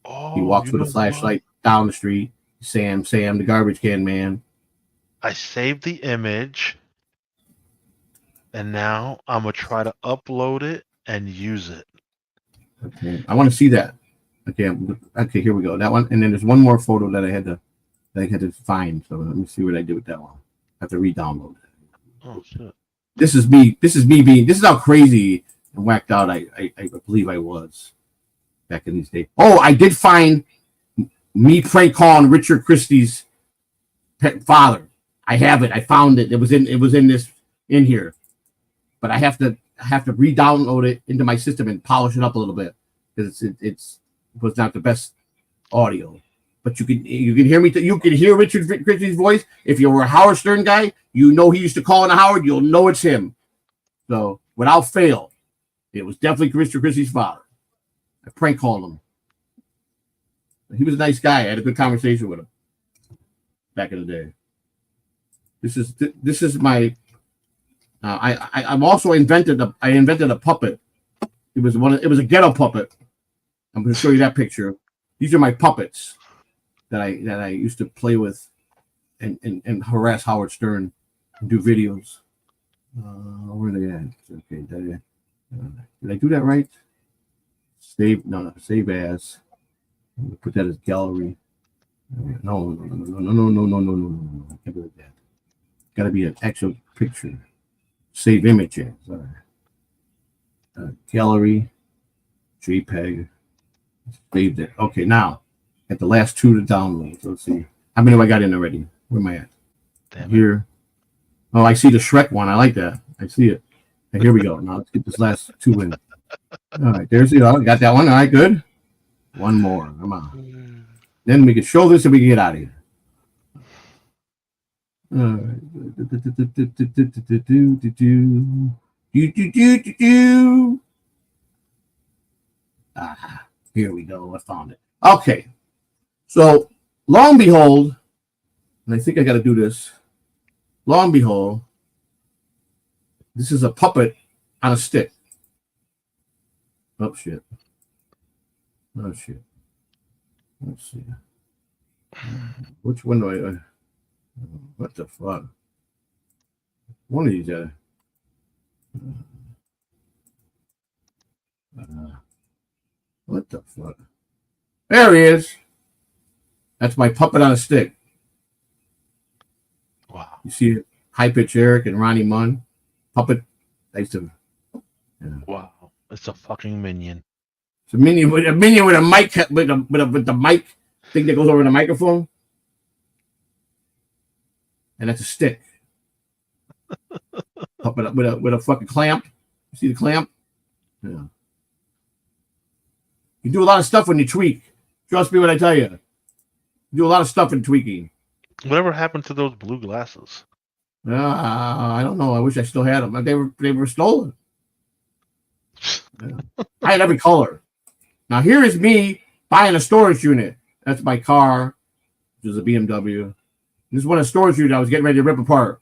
He Oh, walks you with a know what? flashlight down the street. Sam, Sam, the garbage can man. I saved the image, and now I'm gonna try to upload it and use it. Okay, I want to see that. Okay, here we go. That one, and then there's one more photo that I had to find. So let me see what I did with that one. I have to re-download it. Oh shit. This is me being. This is how crazy and whacked out I believe I was back in these days. Oh, I did find me prank calling Richard Christie's father. I have it. I found it. It was in here, but I have to re-download it into my system and polish it up a little bit because it was not the best audio. But you can hear me. You can hear Richard Christie's voice. If you were a Howard Stern guy, you know he used to call in Howard. You'll know it's him. So without fail, it was definitely Richard Christie's father. I prank called him. He was a nice guy. I had a good conversation with him back in the day. This is my. I've also invented a puppet. It was a ghetto puppet. I'm going to show you that picture. These are my puppets that I used to play with and harass Howard Stern and do videos. Where are they at? Okay, did I do that right? Save as. Put that as gallery. No. I can't do that. Got to be an actual picture. Save image as. All right. Gallery. JPEG. Saved it. Okay, now at the last two to download. So let's see. How many have I got in already? Where am I at? Damn Here. Oh, I see the Shrek one. I like that. I see it. Okay, here we go. Now let's get this last two in. All right, there's the other. Got that one. All right, good. One more. Come on. Then we can show this and we can get out of here. All right. Here we go. I found it. Okay. So, long and behold, and I think I got to do this. Long and behold, this is a puppet on a stick. Oh, shit. Oh, shit. Let's see. Which one do I... what the fuck? One of these... what the fuck? There he is. That's my puppet on a stick. Wow. You see it? High Pitch Eric and Ronnie Munn. Puppet. I used to... Yeah. Wow. It's a fucking minion. It's a minion with a mic with the mic thing that goes over the microphone. And that's a stick. Puppet with a fucking clamp. You see the clamp? Yeah. You do a lot of stuff when you tweak. Trust me when I tell you. You do a lot of stuff in tweaking. Whatever happened to those blue glasses? I don't know. I wish I still had them. They were stolen. Yeah. I had every color. Now here is me buying a storage unit. That's my car, which is a BMW. This is one of the storage units I was getting ready to rip apart.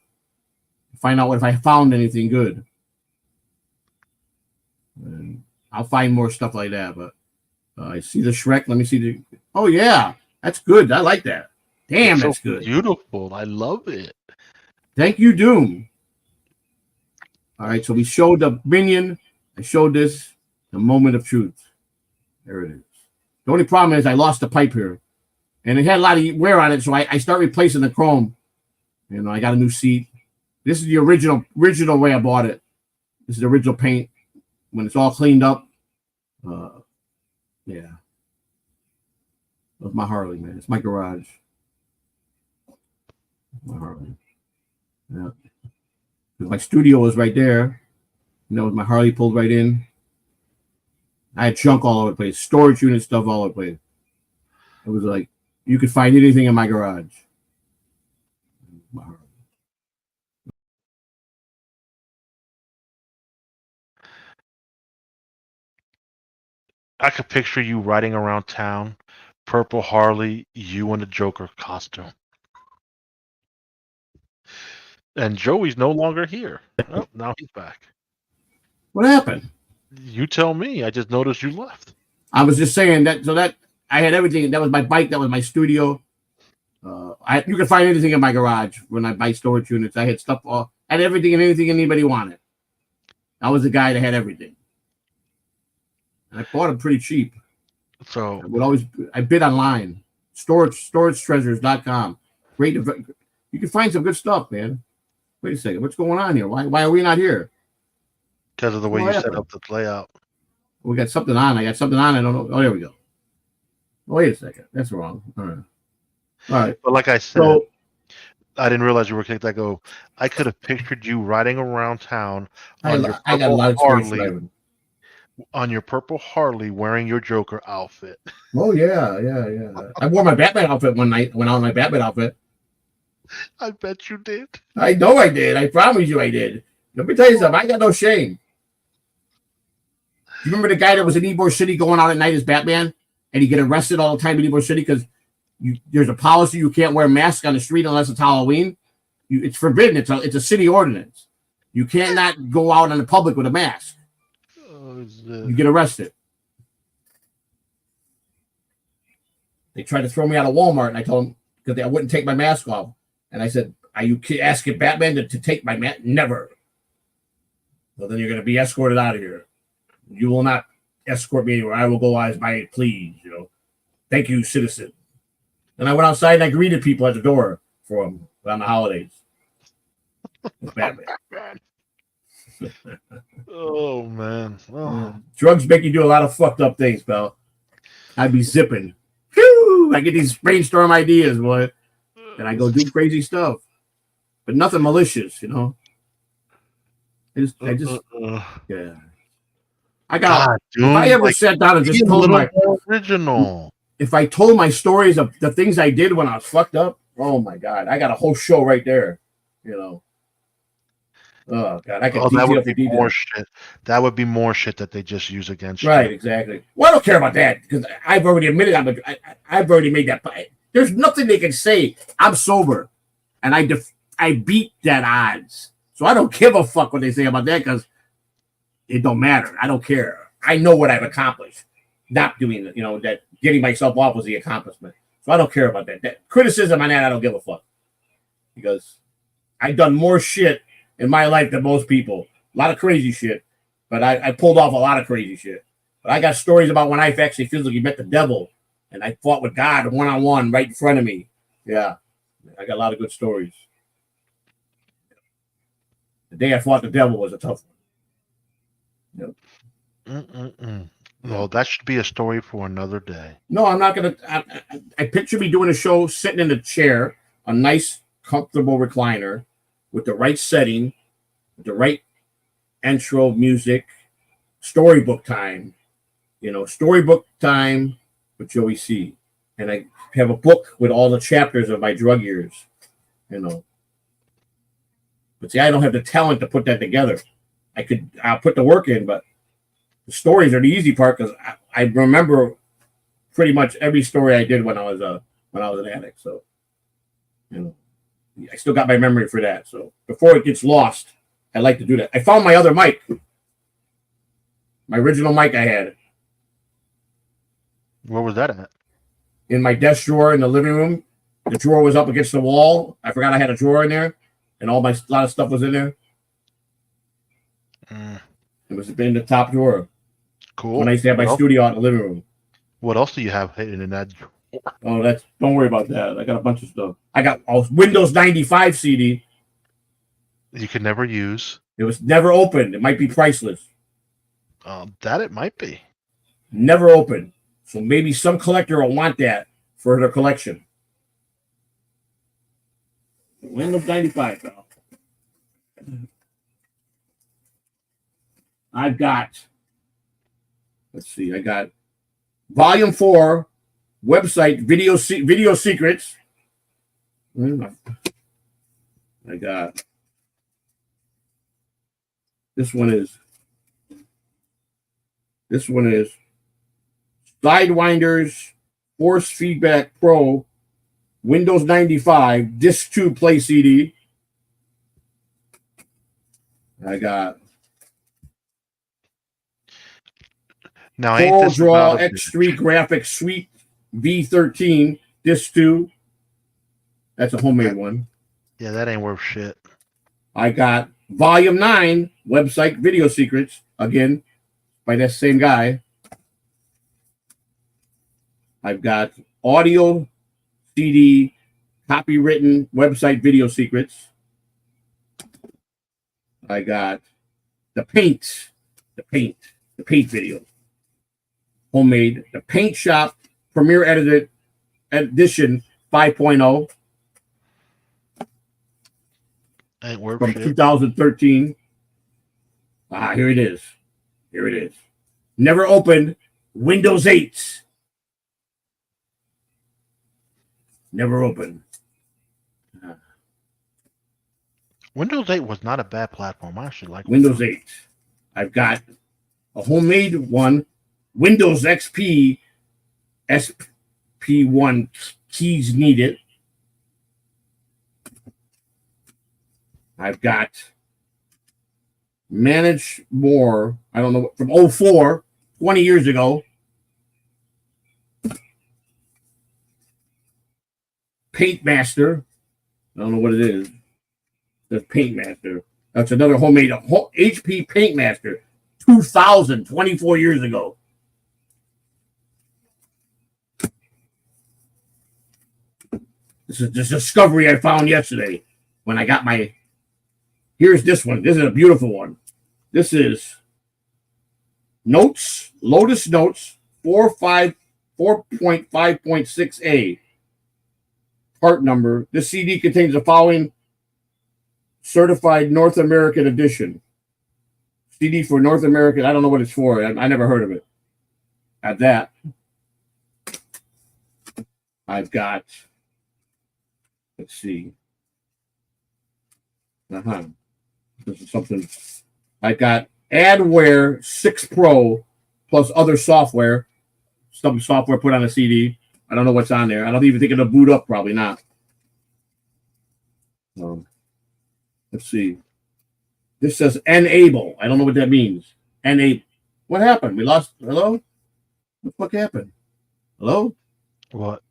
Find out if I found anything good. And I'll find more stuff like that. But I see the Shrek. Let me see the. Oh yeah, that's good. I like that. Damn, that's good. Beautiful. I love it. Thank you, Doom. All right, so we showed the minion. I showed this, the moment of truth. There it is. The only problem is I lost the pipe here. And it had a lot of wear on it, so I start replacing the chrome. You know, I got a new seat. This is the original way I bought it. This is the original paint. When it's all cleaned up. Yeah. That's my Harley, man. It's my garage. My Harley. Yeah. My studio was right there. And that was my Harley pulled right in. I had junk all over the place. Storage unit stuff all over the place. It was like, you could find anything in my garage. My Harley. I could picture you riding around town, purple Harley, you in the Joker costume. And Joey's no longer here. Oh, now he's back. What happened? You tell me. I just noticed you left. I was just saying that. So that I had everything. That was my bike. That was my studio. You can find anything in my garage when I buy storage units. I had stuff. I had everything and anything anybody wanted. I was the guy that had everything. And I bought them pretty cheap. So I bid online. StorageTreasures.com. Great. You can find some good stuff, man. Wait a second. What's going on here? Why are we not here? Because of the way you set up the layout. We got something on. I got something on. I don't know. Oh, there we go. Wait a second. That's wrong. All right. But like I said, I didn't realize you were kicked. I could have pictured you riding around town I got a lot of Harley on your purple Harley wearing your Joker outfit. Oh, yeah. I wore my Batman outfit one night. Went out in my Batman outfit. I bet you did. I know I did. I promise you I did. Let me tell you something. I got no shame. You remember the guy that was in Ybor City going out at night as Batman? And he get arrested all the time in Ybor City because there's a policy you can't wear a mask on the street unless it's Halloween. It's forbidden. It's a city ordinance. You cannot go out in the public with a mask. You get arrested. They tried to throw me out of Walmart, and I told them because I wouldn't take my mask off. And I said, "Are you asking Batman to take my mask? Never." Well, then you're going to be escorted out of here. You will not escort me anywhere. I will go as my please. Thank you, citizen. And I went outside and I greeted people at the door for them on the holidays. Batman. Oh man. Oh. Drugs make you do a lot of fucked up things, pal. I'd be zipping. Whew! I get these brainstorm ideas, boy. And I go do crazy stuff. But nothing malicious, yeah. I got. If I ever sat down and just told my original. If I told my stories of the things I did when I was fucked up, oh my god, I got a whole show right there. Oh god, I could. That would be more shit. That would be more shit that they just use against you. Right, exactly. Well, I don't care about that because I've already admitted I've already made that. There's nothing they can say. I'm sober, and I beat that odds. So I don't give a fuck what they say about that because it don't matter. I don't care. I know what I've accomplished. Not doing it, that getting myself off was the accomplishment. So I don't care about that. That criticism on that, I don't give a fuck. Because I've done more shit in my life than most people. A lot of crazy shit. But I pulled off a lot of crazy shit. But I got stories about when I've actually physically met the devil and I fought with God one-on-one right in front of me. Yeah. I got a lot of good stories. The day I fought the devil was a tough one. Yep. Well, that should be a story for another day. No, I'm not going to. I picture me doing a show sitting in a chair, a nice, comfortable recliner with the right setting, with the right intro music, storybook time, storybook time with Joey C. And I have a book with all the chapters of my drug years, But see, I don't have the talent to put that together. I'll put the work in, but the stories are the easy part because I remember pretty much every story I did when I was an addict. So, you know, I still got my memory for that. So before it gets lost, I like to do that. I found my other mic, my original mic I had. Where was that at? In my desk drawer in the living room. The drawer was up against the wall. I forgot I had a drawer in there, and a lot of stuff was in there. It was in the top drawer. Cool. When I used to have my studio out in the living room. What else do you have hidden in that drawer? Oh, don't worry about that. I got a bunch of stuff. I got a Windows 95 CD. You could never use. It was never opened. It might be priceless. That it might be. Never opened. So maybe some collector will want that for their collection. Windows 95, pal. I've got, let's see, I got Volume 4 website video secrets. I got this one is Sidewinders Force Feedback Pro Windows 95 Disc 2 Play CD. I got now Coral Draw X3 Graphics Suite V13 Disc 2. That's a homemade one. Yeah, that ain't worth shit. I got Volume 9 website video secrets, again, by that same guy. I've got audio CD copywritten website video secrets. I got the paint video. Homemade. The Paint Shop Premiere Edition 5.0. Ain't worth From shit. 2013. Here it is. Never opened. Windows 8. Never opened. Windows 8 was not a bad platform. I actually like Windows 8. I've got a homemade one. Windows XP SP1 keys needed. I've got Manage More. I don't know, from 04, 20 years ago. Paint Master. I don't know what it is. That's Paint Master. That's another homemade HP Paint Master. 2000, 24 years ago. This is this discovery I found yesterday when I got my. Here's this one. This is a beautiful one. This is Notes, Lotus Notes 4.5.6A. Part number. This CD contains the following certified North American edition. CD for North American. I don't know what it's for. I never heard of it. At that, I've got. Let's see. This is something. I got Adware 6 Pro plus other software. Some software put on a CD. I don't know what's on there. I don't even think it'll boot up. Probably not. Let's see. This says enable. I don't know what that means. Enable. What happened? We lost. Hello? What the fuck happened? Hello? What?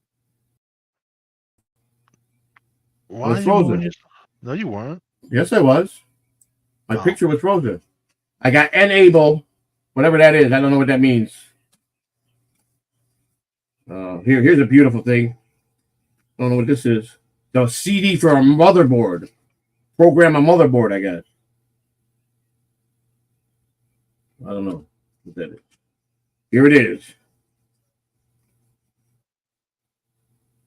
Why was frozen. No, you weren't. Yes, I was. My picture was frozen. I got enable, whatever that is. I don't know what that means. Here's a beautiful thing. I don't know what this is. The CD for a motherboard. Program a motherboard, I guess. I don't know what that is. Here it is.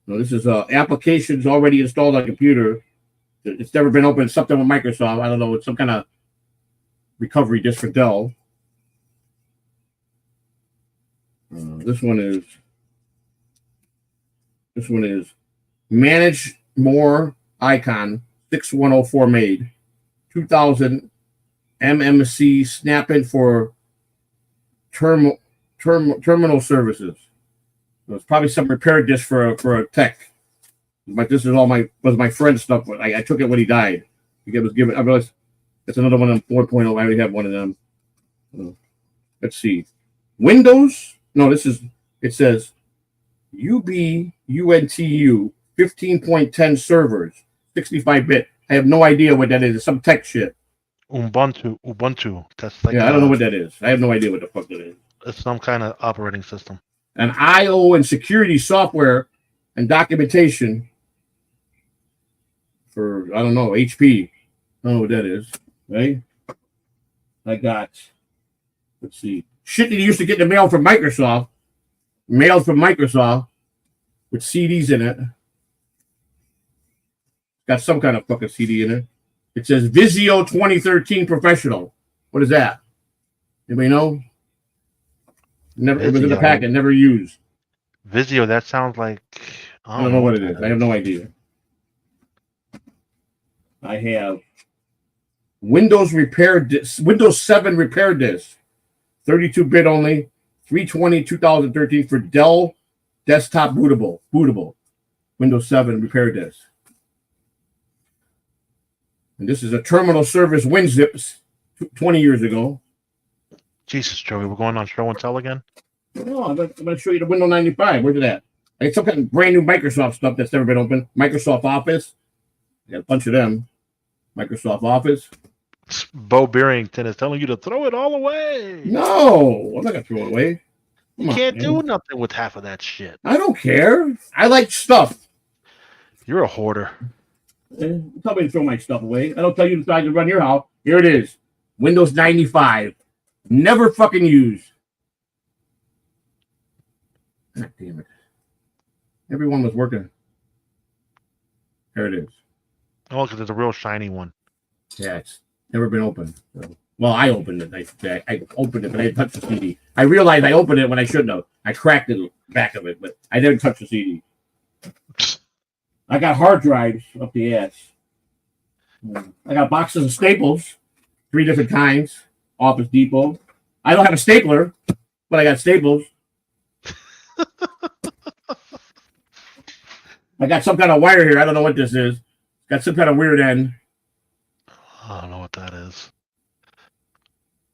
No, this is applications already installed on a computer. It's never been opened. Something with Microsoft. I don't know. It's some kind of recovery disk for Dell. This one is Manage More Icon 6104 made. 2000 MMC snap-in for terminal services. It was probably some repair disc for a tech. But this is all my friend's stuff. I took it when he died. It was given. I realized that's another one of them 4.0. I already have one of them. Let's see. Windows. No, it says UBUNTU 15.10 servers, 65-bit. I have no idea what that is. It's some tech shit. Ubuntu. That's like I don't know what that is. I have no idea what the fuck that is. It's some kind of operating system. And IO and security software and documentation for, I don't know, HP. I don't know what that is, right? I got, let's see, shit that you used to get in the mail from Microsoft, with CDs in it. Got some kind of fucking CD in it. It says Vizio 2013 Professional. What is that? Anybody know? Never. It was in the packet, never used. Vizio, that sounds like... I don't know what it is. I have no idea. I have Windows 7 repair disc, 32-bit only, 320 2013 for Dell desktop bootable. Windows 7 repair disc. And this is a terminal service WinZips 20 years ago. Jesus, Joey, we're going on show and tell again? No, I'm going to show you the Windows 95. Where's it at? I got some kind of brand new Microsoft stuff that's never been opened. Microsoft Office. I got a bunch of them. Microsoft Office. Bo Barrington is telling you to throw it all away. No, I'm not going to throw it away. You can't do nothing with half of that shit. I don't care. I like stuff. You're a hoarder. Tell me to throw my stuff away. I don't tell you to try to run your house. Here it is. Windows 95. Never fucking used. God damn it. Everyone was working. There it is. Oh, because it's a real shiny one. Yeah, it's never been opened. So, well, I opened it. I opened it, but I didn't touch the CD. I realized I opened it when I shouldn't have. I cracked the back of it, but I didn't touch the CD. I got hard drives up the ass. I got boxes of staples, 3 different kinds. Office Depot. I don't have a stapler, but I got staples. I got some kind of wire here. I don't know what this is. Got some kind of weird end. I don't know what that is.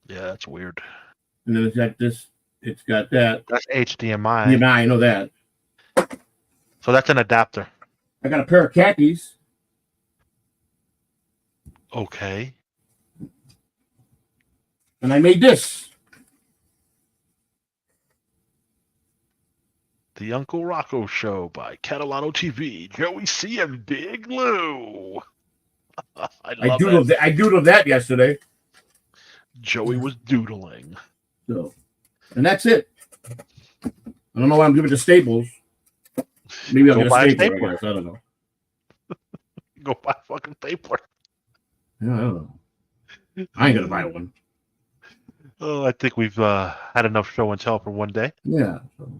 Yeah, that's weird. And then it's got this. It's got that. That's HDMI. Yeah, I know that. So that's an adapter. I got a pair of khakis. Okay. And I made this. The Uncle Rocco Show by Catalano TV. Joey C and Big Lou. I doodled that yesterday. Joey was doodling. So, and that's it. I don't know why I'm doing the staples. Maybe I'll get a stapler. I guess. I don't know. Go buy a fucking stapler. Yeah, I don't know. I ain't gonna buy one. Oh, I think we've had enough show and tell for one day. Yeah. So.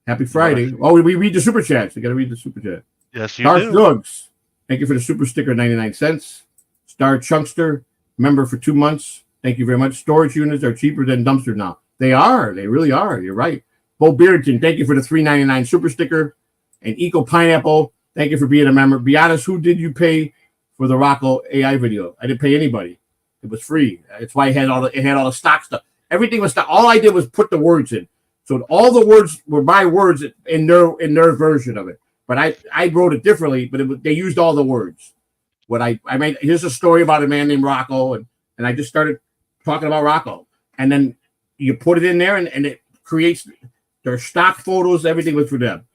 Happy Friday. Oh, we read the super chats. You got to read the super chat. Yes, you Darth do. Drugs. Thank you for the super sticker, 99 cents. Star Chunkster, member for 2 months. Thank you very much. Storage units are cheaper than dumpsters now. They are. They really are. You're right. Bo Bearden, thank you for the $3.99 super sticker. And Eco Pineapple, thank you for being a member. Be honest, who did you pay for the Rocco AI video? I didn't pay anybody. It was free. That's why it had all the stock stuff. Everything was stock. All I did was put the words in. So all the words were my words in their version of it. But I wrote it differently, but they used all the words. What I made, here's a story about a man named Rocco, and I just started talking about Rocco. And then you put it in there, and it creates their stock photos. Everything was for them.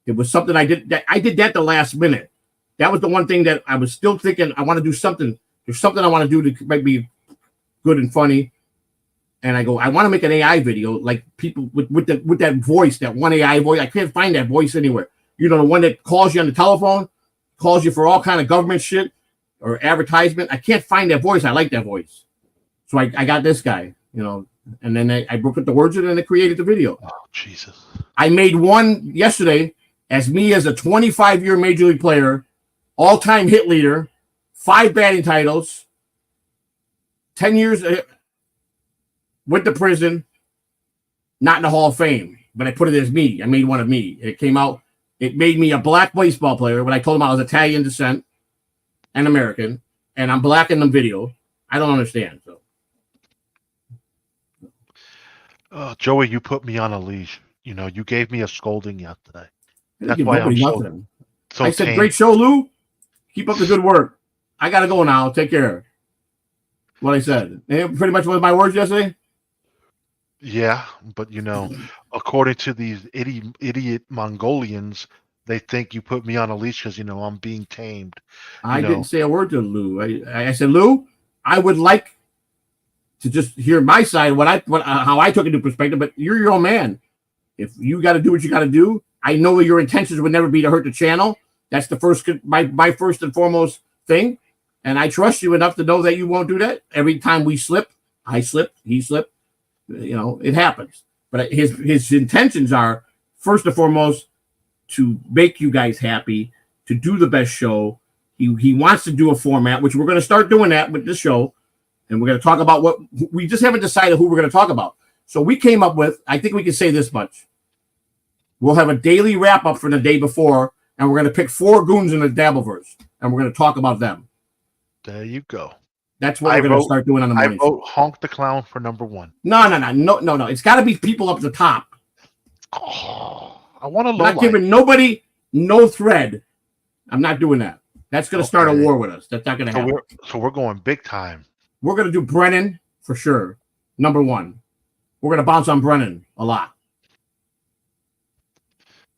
It was something I did that the last minute. That was the one thing that I was still thinking I want to do something. There's something I want to do that might be good and funny. And I go, I want to make an AI video like people with that voice, that one AI voice. I can't find that voice anywhere. You know, the one that calls you on the telephone, calls you for all kind of government shit or advertisement. I can't find that voice. I like that voice. So I got this guy, you know, and then I put the words in and I created the video. Oh, Jesus. I made one yesterday as me as a 25-year Major League player, all-time hit leader, 5 batting titles, 10 years, went to prison, not in the Hall of Fame, but I put it as me. I made one of me. It came out, it made me a black baseball player when I told him I was Italian descent and American, and I'm black in the video. I don't understand. So, Joey, you put me on a leash. You know, you gave me a scolding yesterday. That's why I'm so I said, tame. great show, Lou. Keep up the good work. I got to go now. Take care. What I said. Pretty much was my words yesterday. Yeah, but you know, according to these idiot Mongolians, they think you put me on a leash because, you know, I'm being tamed. I didn't say a word to Lou. I said, Lou, I would like to just hear my side, how I took it into perspective, but you're your own man. If you got to do what you got to do, I know that your intentions would never be to hurt the channel. That's the first, my first and foremost thing. And I trust you enough to know that you won't do that. Every time we slip, I slip, he slipped. You know, it happens. But his intentions are, first and foremost, to make you guys happy, to do the best show. He wants to do a format, which we're going to start doing that with this show. And we're going to talk about what we just haven't decided who we're going to talk about. So we came up with, I think we can say this much. We'll have a daily wrap up from the day before, and we're going to pick 4 goons in the Dabbleverse, and we're going to talk about them. There you go. That's what we're going to start doing on the morning. I vote Honk the Clown for number 1. No. It's got to be people up the top. Oh, I want to not giving nobody no thread. I'm not doing that. That's going to start a war with us. That's not going to happen. So we're going big time. We're going to do Brennan for sure. Number 1. We're going to bounce on Brennan a lot.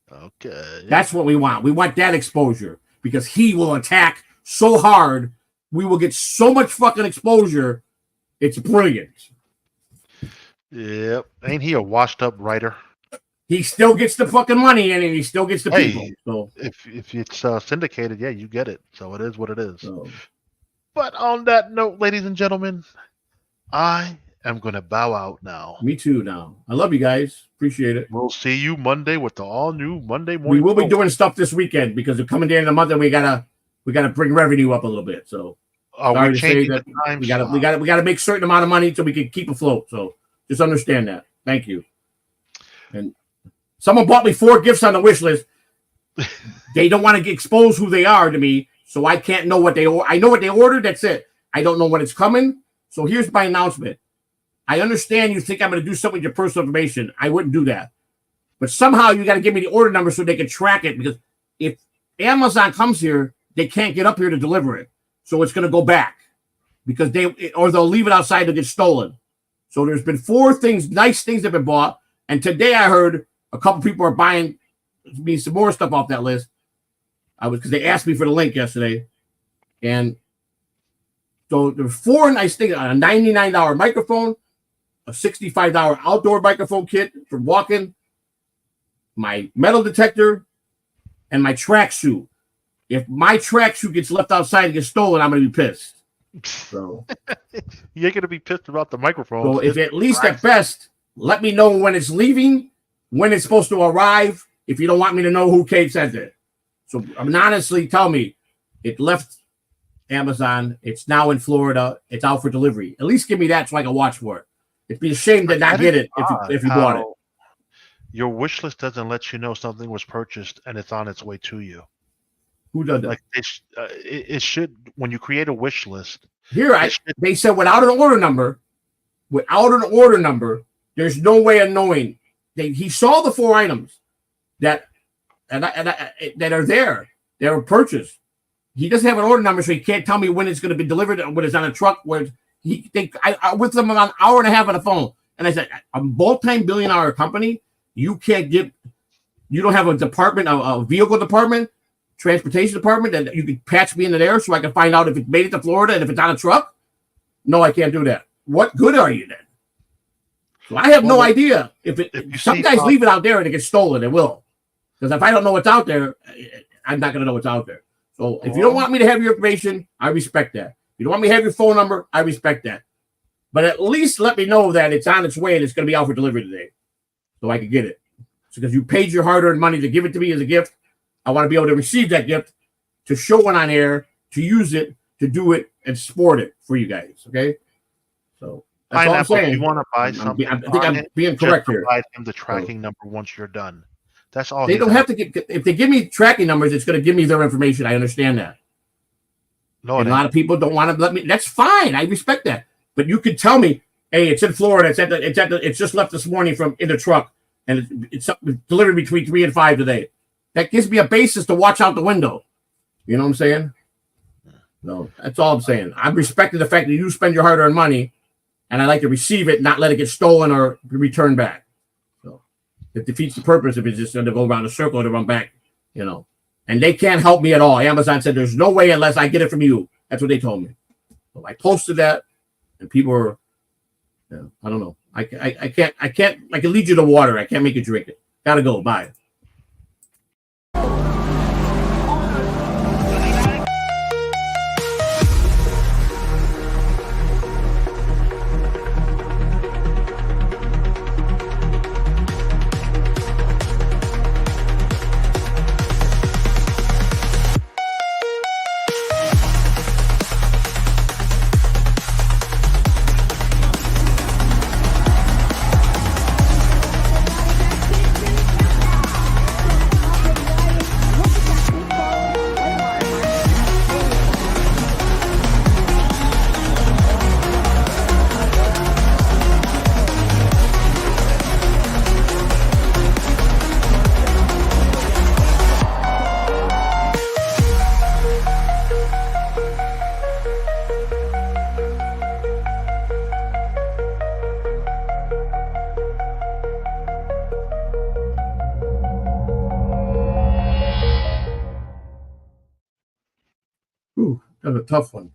Okay. That's what we want. We want that exposure because he will attack so hard. We will get so much fucking exposure. It's brilliant. Yep. Ain't he a washed up writer? He still gets the fucking money and he still gets the people. So if it's syndicated, yeah, you get it. So it is what it is. So. But on that note, ladies and gentlemen, I am going to bow out now. Me too now. I love you guys. Appreciate it. We'll see you Monday with the all-new Monday morning. We will be doing stuff this weekend because we're coming to the end of the month and we gotta bring revenue up a little bit. So sorry to say that we gotta make a certain amount of money so we can keep afloat. So just understand that. Thank you. And someone bought me 4 gifts on the wish list. They don't want to expose who they are to me, so I can't know what they order. I know what they ordered. That's it. I don't know when it's coming. So here's my announcement. I understand you think I'm going to do something with your personal information. I wouldn't do that. But somehow you got to give me the order number so they can track it, because if Amazon comes here, they can't get up here to deliver it. So it's going to go back because they'll leave it outside to get stolen. So there's been 4 things, nice things that have been bought. And today I heard a couple people are buying me some more stuff off that list. Because they asked me for the link yesterday. And so there's 4 nice things: a $99 microphone, a $65 outdoor microphone kit for walking, my metal detector, and my tracksuit. If my tracksuit gets left outside and gets stolen, I'm going to be pissed. So you ain't going to be pissed about the microphone. So if at least at best, let me know when it's leaving, when it's supposed to arrive, if you don't want me to know who Kate sent it. So honestly, tell me, it left Amazon, it's now in Florida, it's out for delivery. At least give me that so I can watch for it. It'd be a shame to not get it if you bought it. Your wish list doesn't let you know something was purchased and it's on its way to you. Who does that? Like it should, when you create a wish list. Here, they said without an order number, there's no way of knowing. He saw the 4 items that are there. They were purchased. He doesn't have an order number, so he can't tell me when it's going to be delivered, when it's on a truck. I with them about an hour and a half on the phone, and I said, a multi-billion-dollar company, you don't have a department, a vehicle department, transportation department that you could patch me into there so I can find out if it made it to Florida and if it's on a truck? No, I can't do that. What good are you then? So I have no idea. If some guys leave it out there and it gets stolen, it will. Because if I don't know what's out there, I'm not going to know what's out there. So if you don't want me to have your information, I respect that. If you don't want me to have your phone number, I respect that. But at least let me know that it's on its way and it's going to be out for delivery today so I can get it. So because you paid your hard-earned money to give it to me as a gift, I want to be able to receive that gift, to show it on air, to use it, to do it and sport it for you guys. Okay, so that's all I'm Pineapple, if saying. you want to buy something, I think I'm being correct here. Provide him the tracking number once you're done. That's all. They don't have to give. If they give me tracking numbers, it's going to give me their information. I understand that. No, And a lot of people don't want to let me. That's fine. I respect that. But you could tell me, hey, it's in Florida. It's just left this morning from in the truck, and it's delivered between 3 and 5 today. That gives me a basis to watch out the window. You know what I'm saying? No, that's all I'm saying. I'm respecting the fact that you spend your hard-earned money, and I like to receive it, not let it get stolen or returned back. So it defeats the purpose if it's just going to go around a circle to run back, you know. And they can't help me at all. Amazon said there's no way unless I get it from you. That's what they told me. So I posted that, and people were, I don't know. I can't. I can lead you to water. I can't make you drink it. Gotta go. Bye. Ooh, that was a tough one.